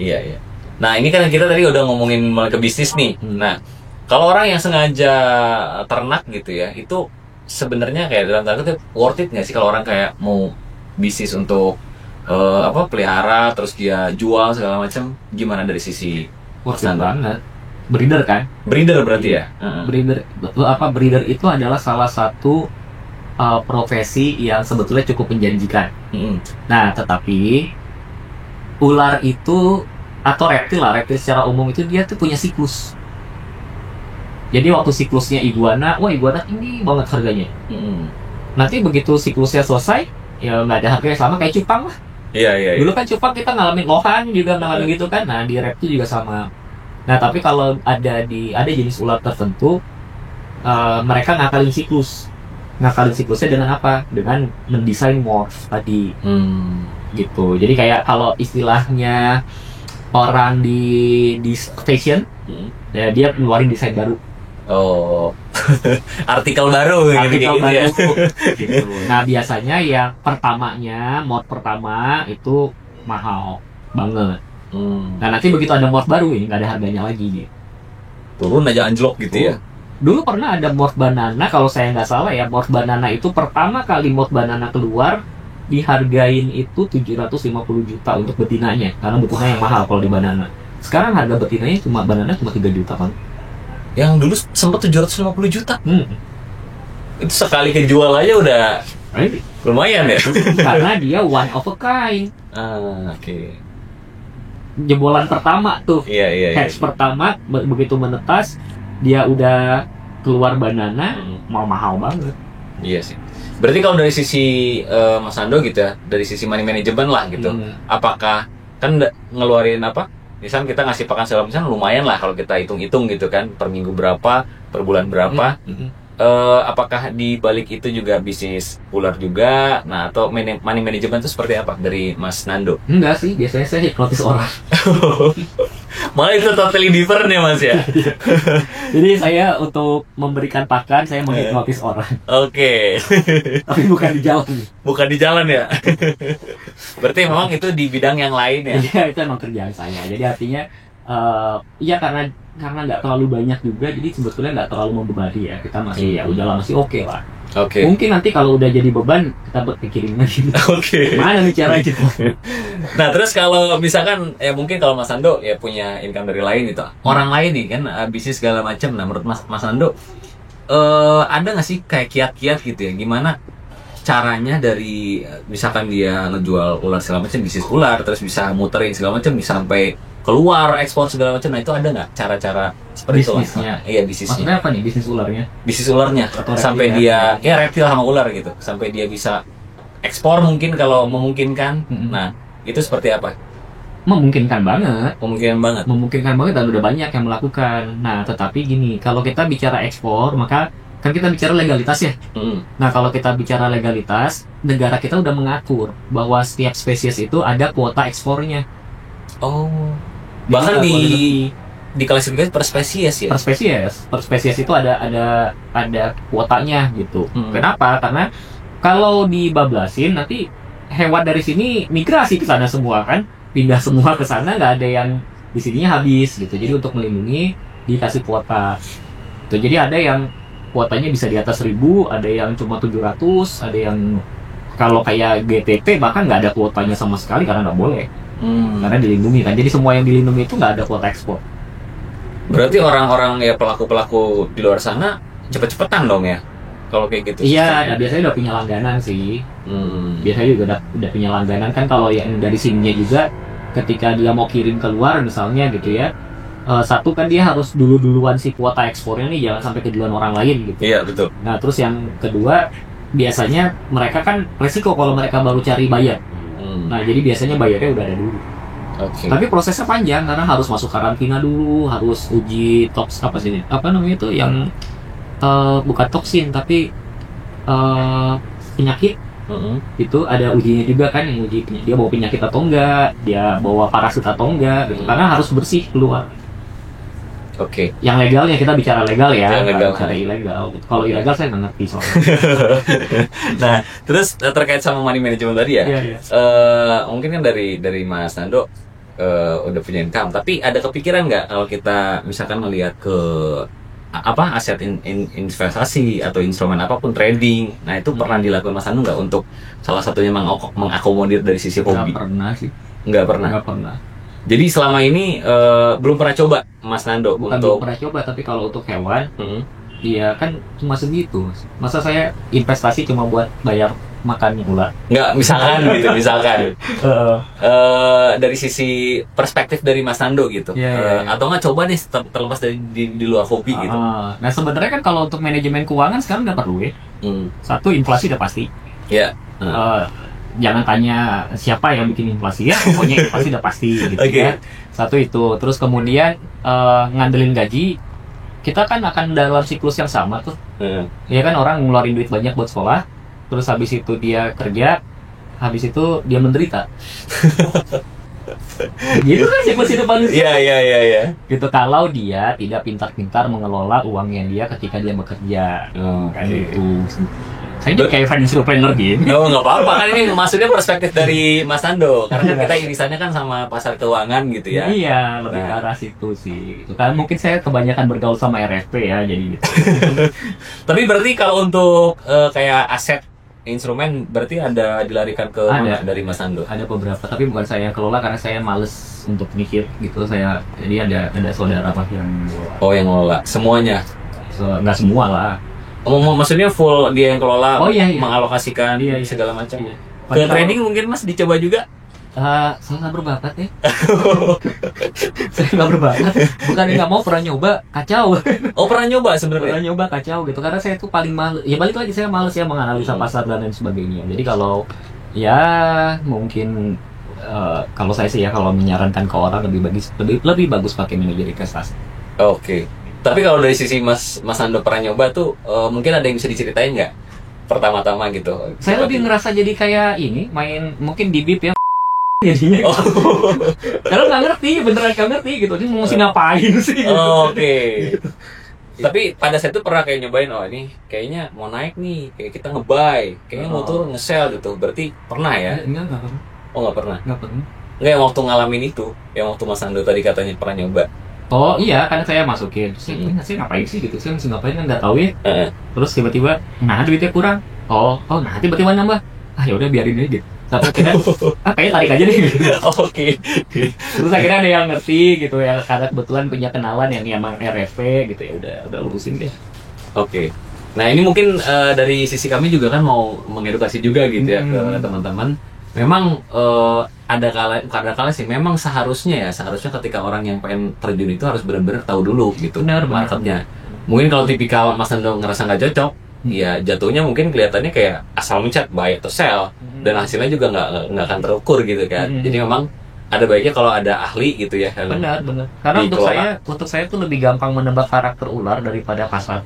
Iya, iya. Nah, ini kan kita tadi udah ngomongin mulai ke bisnis nih. Nah, kalau orang yang sengaja ternak gitu ya, itu sebenarnya kayak dalam tanda kutip worth it nggak sih kalau orang kayak mau bisnis untuk pelihara terus dia jual segala macam, gimana dari sisi Worth it standar? banget. Breeder kan? Breeder berarti ya? Breeder itu adalah salah satu profesi yang sebetulnya cukup menjanjikan. Nah, tetapi ular itu atau reptil secara umum itu dia tuh punya siklus. Jadi waktu siklusnya iguana tinggi banget harganya. Nanti begitu siklusnya selesai, ya nggak ada harganya, sama kayak cupang lah. Iya. Dulu kan cupang kita ngalamin lohan juga ngalamin gitu kan. Nah, di reptil juga sama. Nah, tapi kalau ada jenis ular tertentu, mereka ngakalin siklus. Ngakalin siklusnya dengan apa? Dengan mendesain morph tadi. Gitu. Jadi kayak kalau istilahnya orang di fashion, ya dia keluarin desain baru. Oh, artikel baru Artikel gitu ya. baru. Gitu. Nah, biasanya yang morph pertama itu mahal banget. Nah, nanti begitu ada morph baru ini nggak ada harganya lagi nih. Turun aja anjlok gitu ya. Dulu pernah ada morph banana, kalau saya nggak salah ya, morph banana itu pertama kali morph banana keluar dihargain itu 750 juta untuk betinanya, karena betinanya yang mahal kalau di banana. Sekarang harga betinanya banana cuma 3 juta kan. Yang dulu sempat 750 juta. Hmm. Itu sekali kejual aja udah lumayan ya. Karena dia one of a kind. Oke. Jebolan pertama tuh. Iya. Hatch pertama begitu menetas dia udah keluar banana, mahal banget. Iya sih. Berarti kalau dari sisi Mas Ando gitu ya, dari sisi money management lah gitu, apakah kan ngeluarin misal kita ngasih pakan segala macam lumayan lah kalau kita hitung-hitung gitu kan, per minggu berapa, per bulan berapa. apakah di balik itu juga bisnis ular juga? Nah, atau money management itu seperti apa dari Mas Nando? Enggak sih, biasanya saya hipnotis orang. Malah itu totally different ya Mas ya? Jadi saya untuk memberikan pakan, saya menghipnotis orang. Oke. Tapi bukan di jalan. Bukan di jalan ya? Berarti memang itu di bidang yang lain ya? Iya, itu emang kerjaan saya. Jadi artinya, iya karena nggak terlalu banyak juga, jadi sebetulnya nggak terlalu membebani ya. Kita masih ya udahlah, masih oke lah. Oke. Mungkin nanti kalau udah jadi beban, kita pikirin lagi. Oke. Mana nih caranya? Nah, terus kalau misalkan ya mungkin kalau Mas Nando ya punya income dari lain gitu. Orang lain nih kan bisnis segala macam. Nah, menurut Mas Nando ada nggak sih kayak kiat-kiat gitu ya? Gimana caranya dari misalkan dia ngejual ular segala macam, bisnis ular, terus bisa muterin segala macam, bisa sampai keluar ekspor segala macam. Nah, itu ada nggak cara-cara seperti itu? Bisnisnya? Iya, bisnisnya. Maksudnya apa nih bisnis ularnya? Bisnis ularnya Atau sampai reptil dia ya reptil sama ular gitu, sampai dia bisa ekspor mungkin kalau memungkinkan. Nah, itu seperti apa? Memungkinkan banget. Memungkinkan banget. Dan udah banyak yang melakukan. Nah, tetapi gini, kalau kita bicara ekspor, maka kan kita bicara legalitas ya. Nah, kalau kita bicara legalitas, negara kita udah mengatur bahwa setiap spesies itu ada kuota ekspornya. Oh, Jadi bahkan nggak boleh di klasifikasi per spesies ya? per spesies itu ada kuotanya gitu. Kenapa? Karena kalau dibablasin nanti hewan dari sini migrasi ke sana semua kan, pindah semua ke sana, nggak ada yang di sininya habis gitu. Jadi untuk melindungi dikasih kuota. Tuh, jadi ada yang kuotanya bisa di atas 1000, ada yang cuma 700, ada yang kalau kayak GTP bahkan nggak ada kuotanya sama sekali karena nggak boleh. Karena dilindungi kan. Jadi semua yang dilindungi itu nggak ada kuota ekspor. Berarti orang-orang ya pelaku-pelaku di luar sana cepet-cepetan dong ya kalau kayak gitu. Iya, nah biasanya udah punya langganan sih. Biasanya juga udah punya langganan kan. Kalau yang dari sininya juga ketika dia mau kirim keluar misalnya gitu ya, satu kan dia harus duluan si kuota ekspornya nih, jangan sampai keduluan orang lain gitu. Iya, betul. Nah terus yang kedua, biasanya mereka kan resiko kalau mereka baru cari buyer. Nah jadi biasanya bayarnya udah ada dulu. Tapi prosesnya panjang karena harus masuk karantina dulu, harus uji apa namanya itu yang bukan toksin tapi penyakit. Itu ada ujinya juga kan, yang uji dia bawa penyakit atau enggak, dia bawa parasit atau enggak gitu. Karena harus bersih keluar. Yang legalnya kita bicara legal ya, bicara ilegal. Kalau ilegal saya nggak ngerti soalnya. Nah, terus terkait sama money management tadi ya, Iya. mungkin kan dari Mas Nando udah punya income, tapi ada kepikiran nggak kalau kita misalkan melihat ke aset investasi atau instrumen apapun trading, nah itu pernah dilakukan Mas Nando nggak untuk salah satunya mengakomodir dari sisi hobi? Nggak pernah sih. Nggak pernah. Jadi selama ini belum pernah coba Mas Nando Bukan untuk belum pernah coba, tapi kalau untuk hewan, ya kan cuma segitu. Masa saya investasi cuma buat bayar makannya ular? nggak, misalkan dari sisi perspektif dari Mas Nando gitu, atau nggak coba nih terlepas dari di luar hobi gitu. Nah sebenarnya kan kalau untuk manajemen keuangan sekarang nggak perlu ya. Satu, inflasi udah pasti. Ya. Jangan tanya siapa yang bikin inflasi ya, pokoknya inflasi udah pasti gitu ya. Satu itu, terus kemudian ngandelin gaji, kita kan akan dalam siklus yang sama tuh. Ya kan, orang ngeluarin duit banyak buat sekolah, terus habis itu dia kerja, habis itu dia menderita. Gitu kan siklus hidup manusia. Iya. Gitu kalau dia tidak pintar-pintar mengelola uangnya dia ketika dia bekerja. Kan itu. Saya jadi kayak financial planner gitu. Oh, nggak apa-apa kan, ini maksudnya perspektif dari Mas Nando, karena kita irisannya kan sama pasar keuangan gitu ya. Iya, lebih ke arah situ sih. Itu kan mungkin saya kebanyakan bergaul sama RFP ya, jadi gitu. Tapi berarti kalau untuk kayak aset instrumen berarti ada dilarikan ke mana dari Mas Nando? Ada beberapa, tapi bukan saya yang kelola karena saya males untuk mikir gitu. Jadi ada saudara apa yang ngelola. Oh, yang ngelola semuanya? Nggak semua lah. Maksudnya full dia yang kelola, iya. mengalokasikan segala macam. Iya. Ke trading mungkin Mas dicoba juga? Saya nggak berbakat ya. Saya nggak berbakat. Bukan nggak mau, pernah nyoba kacau. Oh, pernah nyoba sebenarnya? Pernah nyoba kacau gitu, karena saya tuh paling males. Ya balik lagi, saya males ya menganalisa pasar dan lain sebagainya. Jadi kalau ya mungkin kalau saya sih ya, kalau menyarankan ke orang lebih bagus pakai manajer investasi. Oke. Tapi kalau dari sisi Mas Ando pernah nyoba tuh, mungkin ada yang bisa diceritain nggak? Pertama-tama gitu. Saya lebih ngerasa jadi kayak ini, main mungkin di bip ya. Jadinya. Oh. Kalau nggak ngerti, beneran nggak ngerti gitu. Ini mesti ngapain sih? Gitu. Oke. Tapi pada saat itu pernah kayak nyobain, oh ini kayaknya mau naik nih, kayak kita nge-buy, kayaknya mau turun nge-sell gitu. Berarti pernah ya? Enggak pernah. Oh nggak pernah? Nggak pernah. Nggak, yang waktu ngalamin itu, yang waktu Mas Ando tadi katanya pernah nyoba. Oh iya, kan saya masukin. Terus saya ngapain sih gitu? Saya mesti ngapain kan nggak tahu ya. Terus tiba-tiba, nah duitnya kurang. Oh, nah tiba-tiba nambah. Ah ya udah biarin aja gitu. Sampai akhirnya, kayaknya tarik aja deh. Gitu. Oke. Terus akhirnya ada yang ngerti gitu ya, karena kebetulan punya kenalan yang emang RFP gitu ya, udah lurusin deh. Oke. Nah ini mungkin dari sisi kami juga kan mau mengedukasi juga gitu ya ke teman-teman. Memang ada kala sih memang seharusnya ketika orang yang pengen terjun itu harus benar-benar tahu dulu gitu marketnya. Mungkin kalau tipikal Mas Ando ngerasa nggak cocok, ya jatuhnya mungkin kelihatannya kayak asal mencet buy atau sell dan hasilnya juga nggak akan terukur gitu kan. Jadi memang ada baiknya kalau ada ahli gitu ya. Benar. Karena untuk saya tuh lebih gampang menebak karakter ular daripada kasar.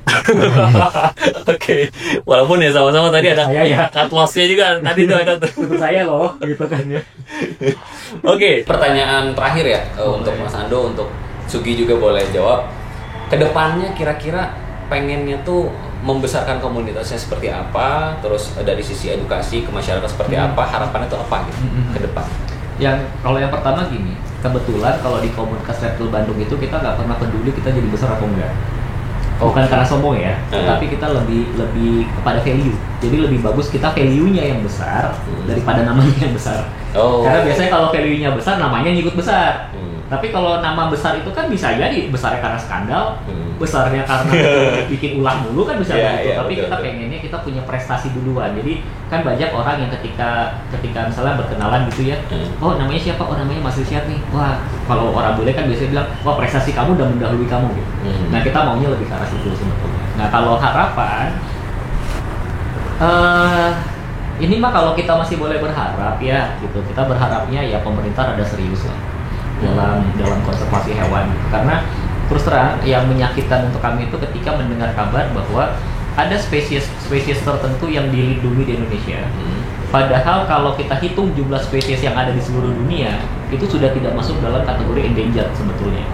Oke. Walaupun ya sama-sama tadi ada cut loss-nya juga tadi tuh ada tuh. Untuk saya loh, gitu kan ya. Oke, pertanyaan terakhir ya untuk Mas Ando, untuk Sugi juga boleh jawab. Kedepannya kira-kira pengennya tuh membesarkan komunitasnya seperti apa, terus dari sisi edukasi ke masyarakat seperti apa, harapannya tuh apa gitu ke depan? Kalau yang pertama gini, kebetulan kalau di komunitas Reptil Bandung itu kita nggak pernah peduli kita jadi besar atau enggak. Bukan karena sombong ya, tapi kita lebih kepada value. Jadi lebih bagus kita value-nya yang besar daripada namanya yang besar. Karena biasanya kalau value-nya besar, namanya ngikut besar. Tapi kalau nama besar itu kan bisa jadi besarnya karena skandal, besarnya karena bikin ulah mulu kan bisa begitu. Tapi kita pengennya kita punya prestasi duluan. Jadi kan banyak orang yang ketika misalnya berkenalan gitu ya, oh namanya siapa? Oh namanya Mas Risyad nih. Wah kalau orang bule kan biasanya bilang, wah prestasi kamu udah mendahului kamu gitu. Nah kita maunya lebih ke arah situ sebetulnya. Nah kalau harapan, ini mah kalau kita masih boleh berharap ya gitu. Kita berharapnya ya pemerintah rada serius lah dalam konservasi hewan gitu. Karena terus terang yang menyakitkan untuk kami itu ketika mendengar kabar bahwa ada spesies tertentu yang dilindungi di Indonesia. Padahal kalau kita hitung jumlah spesies yang ada di seluruh dunia itu sudah tidak masuk dalam kategori endangered sebetulnya.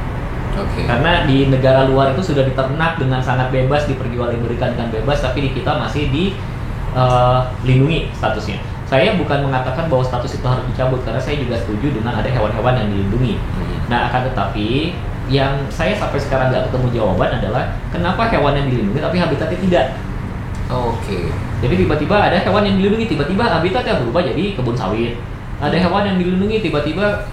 Karena di negara luar itu sudah diternak dengan sangat bebas, diperjualbelikan dengan bebas, tapi di kita masih dilindungi statusnya. Saya bukan mengatakan bahwa status itu harus dicabut, karena saya juga setuju dengan ada hewan-hewan yang dilindungi. Nah, akan tetapi yang saya sampai sekarang nggak ketemu jawaban adalah kenapa hewan yang dilindungi tapi habitatnya tidak. Jadi tiba-tiba ada hewan yang dilindungi, tiba-tiba habitatnya berubah jadi kebun sawit. Ada hewan yang dilindungi, tiba-tiba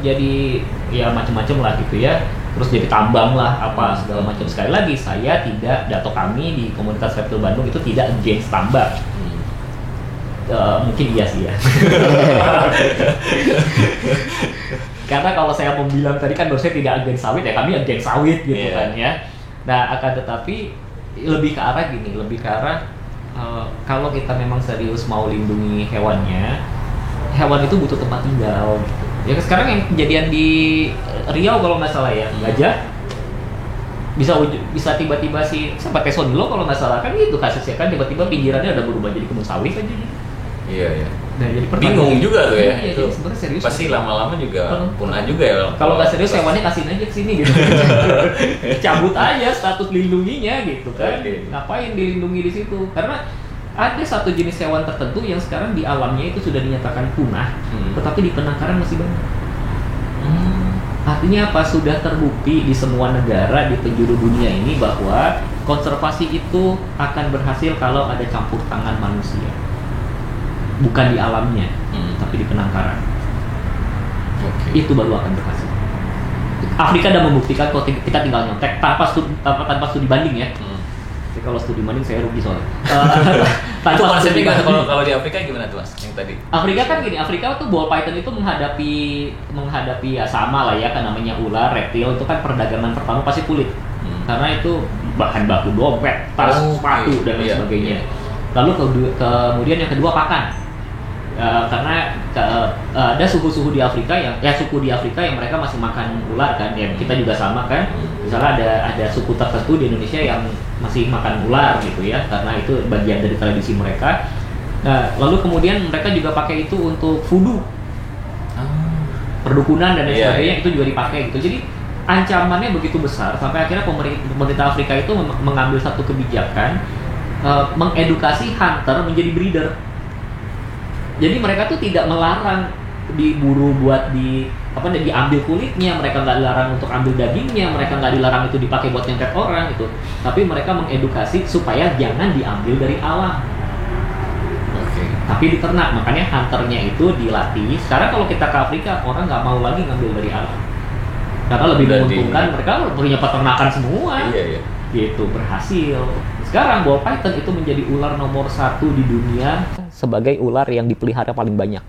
jadi ya macam-macam lah gitu ya. Terus jadi tambang lah, apa segala macam. Sekali lagi saya tidak, kami di komunitas Reptil Bandung itu tidak against tambang. Mungkin iya sih ya. Karena kalau saya mau bilang tadi kan saya tidak agen sawit ya, kami agen sawit gitu kan ya. Nah akan tetapi lebih ke arah gini, kalau kita memang serius mau lindungi hewannya, hewan itu butuh tempat tinggal. Ya sekarang yang kejadian di Riau kalau nggak salah ya, gajah bisa tiba-tiba pakai sonilo kalau nggak salah kan gitu kasusnya kan, tiba-tiba pinggirannya udah berubah jadi kebun sawit aja gitu. Iya. Nah, jadi bingung juga tuh ya. Itu sebenarnya serius. Pasti lama-lama juga punah juga ya. Kalau nggak serius hewannya kasihin aja ke sini gitu. Cabut aja status lindunginya gitu kan. Ngapain dilindungi di situ? Karena ada satu jenis hewan tertentu yang sekarang di alamnya itu sudah dinyatakan punah, tetapi di penangkaran masih banyak. Artinya apa? Sudah terbukti di semua negara di penjuru dunia ini bahwa konservasi itu akan berhasil kalau ada campur tangan manusia. Bukan di alamnya, tapi di penangkaran. Itu baru akan berhasil. Afrika sudah membuktikan kalau kita tinggal nyontek tanpa studi banding ya. Jadi kalau studi banding saya rugi soalnya. Itu konsepnya kalau di Afrika gimana tuh Mas? Yang tadi? Afrika kan gini, Afrika tuh ball python itu menghadapi ya sama lah ya kan, namanya ular, reptil itu kan perdagangan pertama pasti kulit. Karena itu bahan baku dompet, tas, sepatu dan lain sebagainya. Lalu kemudian yang kedua pakan. Karena ada suku-suku di Afrika yang suku di Afrika yang mereka masih makan ular kan, ya kita juga sama kan. Misalnya ada suku tertentu di Indonesia yang masih makan ular gitu ya, karena itu bagian dari tradisi mereka. Nah, lalu kemudian mereka juga pakai itu untuk voodoo, perdukunan dan lain sebagainya, itu juga dipakai gitu. Jadi ancamannya begitu besar sampai akhirnya pemerintah Afrika itu mengambil satu kebijakan, mengedukasi hunter menjadi breeder. Jadi mereka tuh tidak melarang diburu buat diambil kulitnya, mereka nggak dilarang untuk ambil dagingnya, mereka nggak dilarang itu dipakai buat nyengket orang gitu. Tapi mereka mengedukasi supaya jangan diambil dari alam. Tapi diternak, makanya hunternya itu dilatih. Sekarang kalau kita ke Afrika, orang nggak mau lagi ngambil dari alam, karena lebih menguntungkan. Mereka punya peternakan semua, gitu, berhasil. Sekarang ball python itu menjadi ular nomor 1 di dunia sebagai ular yang dipelihara paling banyak.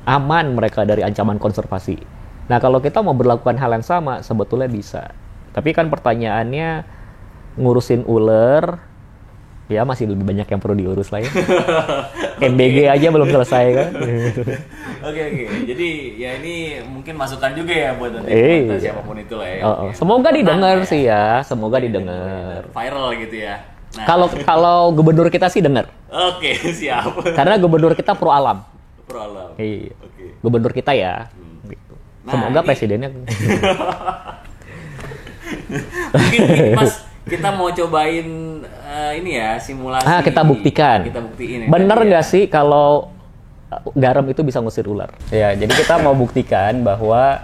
Aman mereka dari ancaman konservasi. Nah, kalau kita mau berlakukan hal yang sama, sebetulnya bisa. Tapi kan pertanyaannya, ngurusin ular, ya masih lebih banyak yang perlu diurus lah ya. MBG aja belum selesai kan. Oke. Jadi ya ini mungkin masukan juga ya buat nanti siapapun itu lah ya. Semoga didengar sih ya, semoga didengar. Viral gitu ya. Nah. Kalau gubernur kita sih dengar. Oke, siap. Karena gubernur kita pro alam. Pro alam. Iya. Gubernur kita ya. Gitu. Nah, semoga presidennya. Mungkin Mas, kita mau cobain ini ya, simulasi. Kita buktikan. Kita buktiin. Bener nggak sih kalau garam itu bisa ngusir ular? Ya, jadi kita mau buktikan bahwa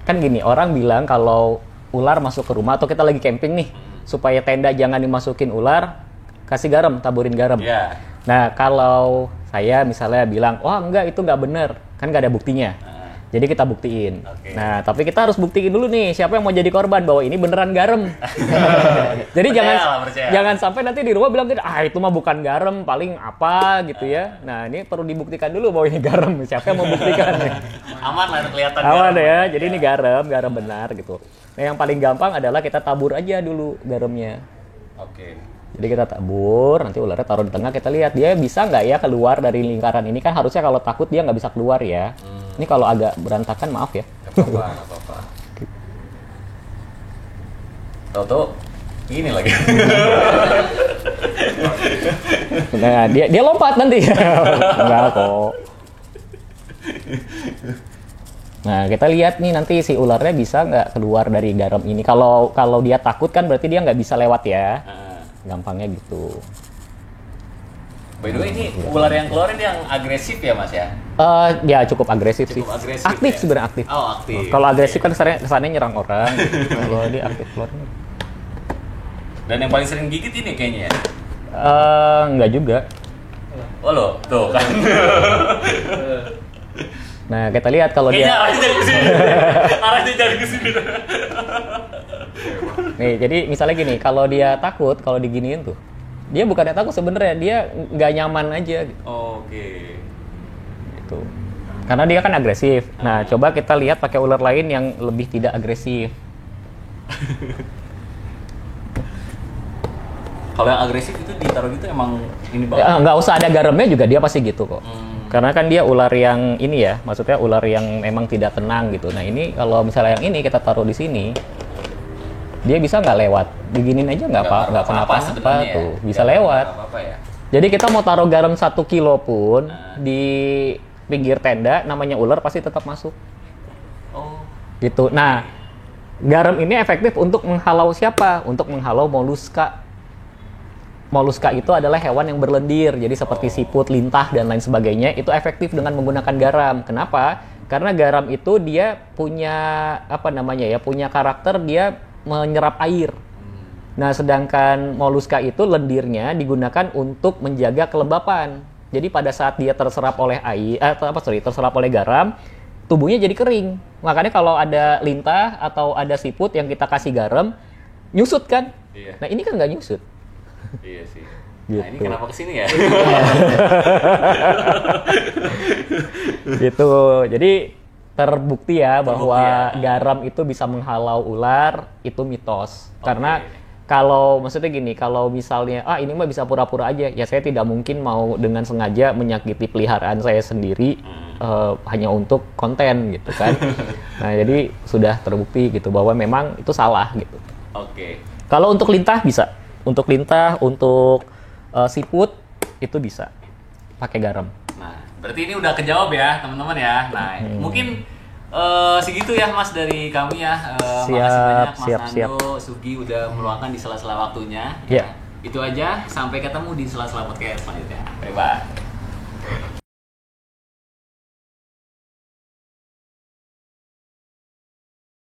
kan gini, orang bilang kalau ular masuk ke rumah atau kita lagi camping nih, supaya tenda jangan dimasukin ular, kasih garam, taburin garam. Yeah. Nah, kalau saya misalnya bilang, wah enggak, itu nggak bener, kan nggak ada buktinya. Jadi kita buktiin. Nah, tapi kita harus buktiin dulu nih siapa yang mau jadi korban bahwa ini beneran garam. Jadi jangan sampai nanti di rumah bilang, itu mah bukan garam, paling apa gitu ya. Nah, ini perlu dibuktikan dulu bahwa ini garam. Siapa yang mau buktikan? Aman lah, kelihatan. Aman ya. Jadi ini garam benar gitu. Nah, yang paling gampang adalah kita tabur aja dulu garamnya. Oke. Jadi kita tabur, nanti ularnya taruh di tengah, kita lihat dia bisa nggak ya keluar dari lingkaran ini. Kan harusnya kalau takut dia nggak bisa keluar ya. Ini kalau agak berantakan, maaf ya. Nggak apa-apa. Toto, ini lagi. Nah, dia lompat nanti. Enggak kok. Nah, kita lihat nih nanti si ularnya bisa nggak keluar dari garam ini. Kalau dia takut kan berarti dia nggak bisa lewat ya. Gampangnya gitu. By the way, ini ular yang keluar ini yang agresif ya, Mas ya? Ya cukup agresif sih. Agresif, aktif ya? Sebenarnya aktif. Oh, aktif. Kalau agresif kan kesannya nyerang orang. Kalau dia aktif keluarnya. Dan yang paling sering gigit ini kayaknya ya? Enggak juga. Oh loh, tuh kan. Nah, kita lihat kalau Kayaknya dia... arahnya jadi ke sini. Arahnya jadi ke sini. Nih, jadi misalnya gini, kalau dia takut, kalau diginiin tuh, dia bukannya takut sebenarnya, dia nggak nyaman aja. Gitu. Oke. Gitu. Karena dia kan agresif. Nah, coba kita lihat pakai ular lain yang lebih tidak agresif. Kalau yang agresif itu ditaruh gitu emang ini banget. Ya, nggak usah ada garamnya juga dia pasti gitu kok. Karena kan dia ular yang ini ya, maksudnya ular yang memang tidak tenang gitu. Nah ini kalau misalnya yang ini kita taruh di sini, dia bisa nggak lewat, diginin aja nggak kenapa-napa tuh, bisa lewat. Ya. Jadi kita mau taruh garam 1 kilo pun di pinggir tenda, namanya ular pasti tetap masuk. Oh. Gitu. Nah, garam ini efektif untuk menghalau siapa? Untuk menghalau moluska. Moluska itu adalah hewan yang berlendir, jadi seperti siput, lintah, dan lain sebagainya. Itu efektif dengan menggunakan garam. Kenapa? Karena garam itu dia punya punya karakter dia menyerap air. Nah, sedangkan moluska itu lendirnya digunakan untuk menjaga kelembapan. Jadi pada saat dia terserap oleh terserap oleh garam, tubuhnya jadi kering. Makanya kalau ada lintah atau ada siput yang kita kasih garam, nyusut kan? Iya. Nah, ini kan nggak nyusut. Iya sih. Gitu. Nah, ini kenapa kesini ya? Gitu. Jadi terbukti ya bahwa garam itu bisa menghalau ular, itu mitos. Karena kalau maksudnya gini, kalau misalnya ini mah bisa pura-pura aja, ya saya tidak mungkin mau dengan sengaja menyakiti peliharaan saya sendiri hanya untuk konten gitu kan. Nah jadi sudah terbukti gitu bahwa memang itu salah gitu. Oke. Kalau untuk lintah bisa, untuk siput itu bisa pakai garam. Nah, berarti ini udah kejawab ya teman-teman ya. Nah, mungkin segitu ya Mas dari kami ya. Makasih banyak Mas Nando, Sugi udah meluangkan di sela-sela waktunya. Ya. Itu aja, sampai ketemu di sela-sela podcast selanjutnya. Bye bye.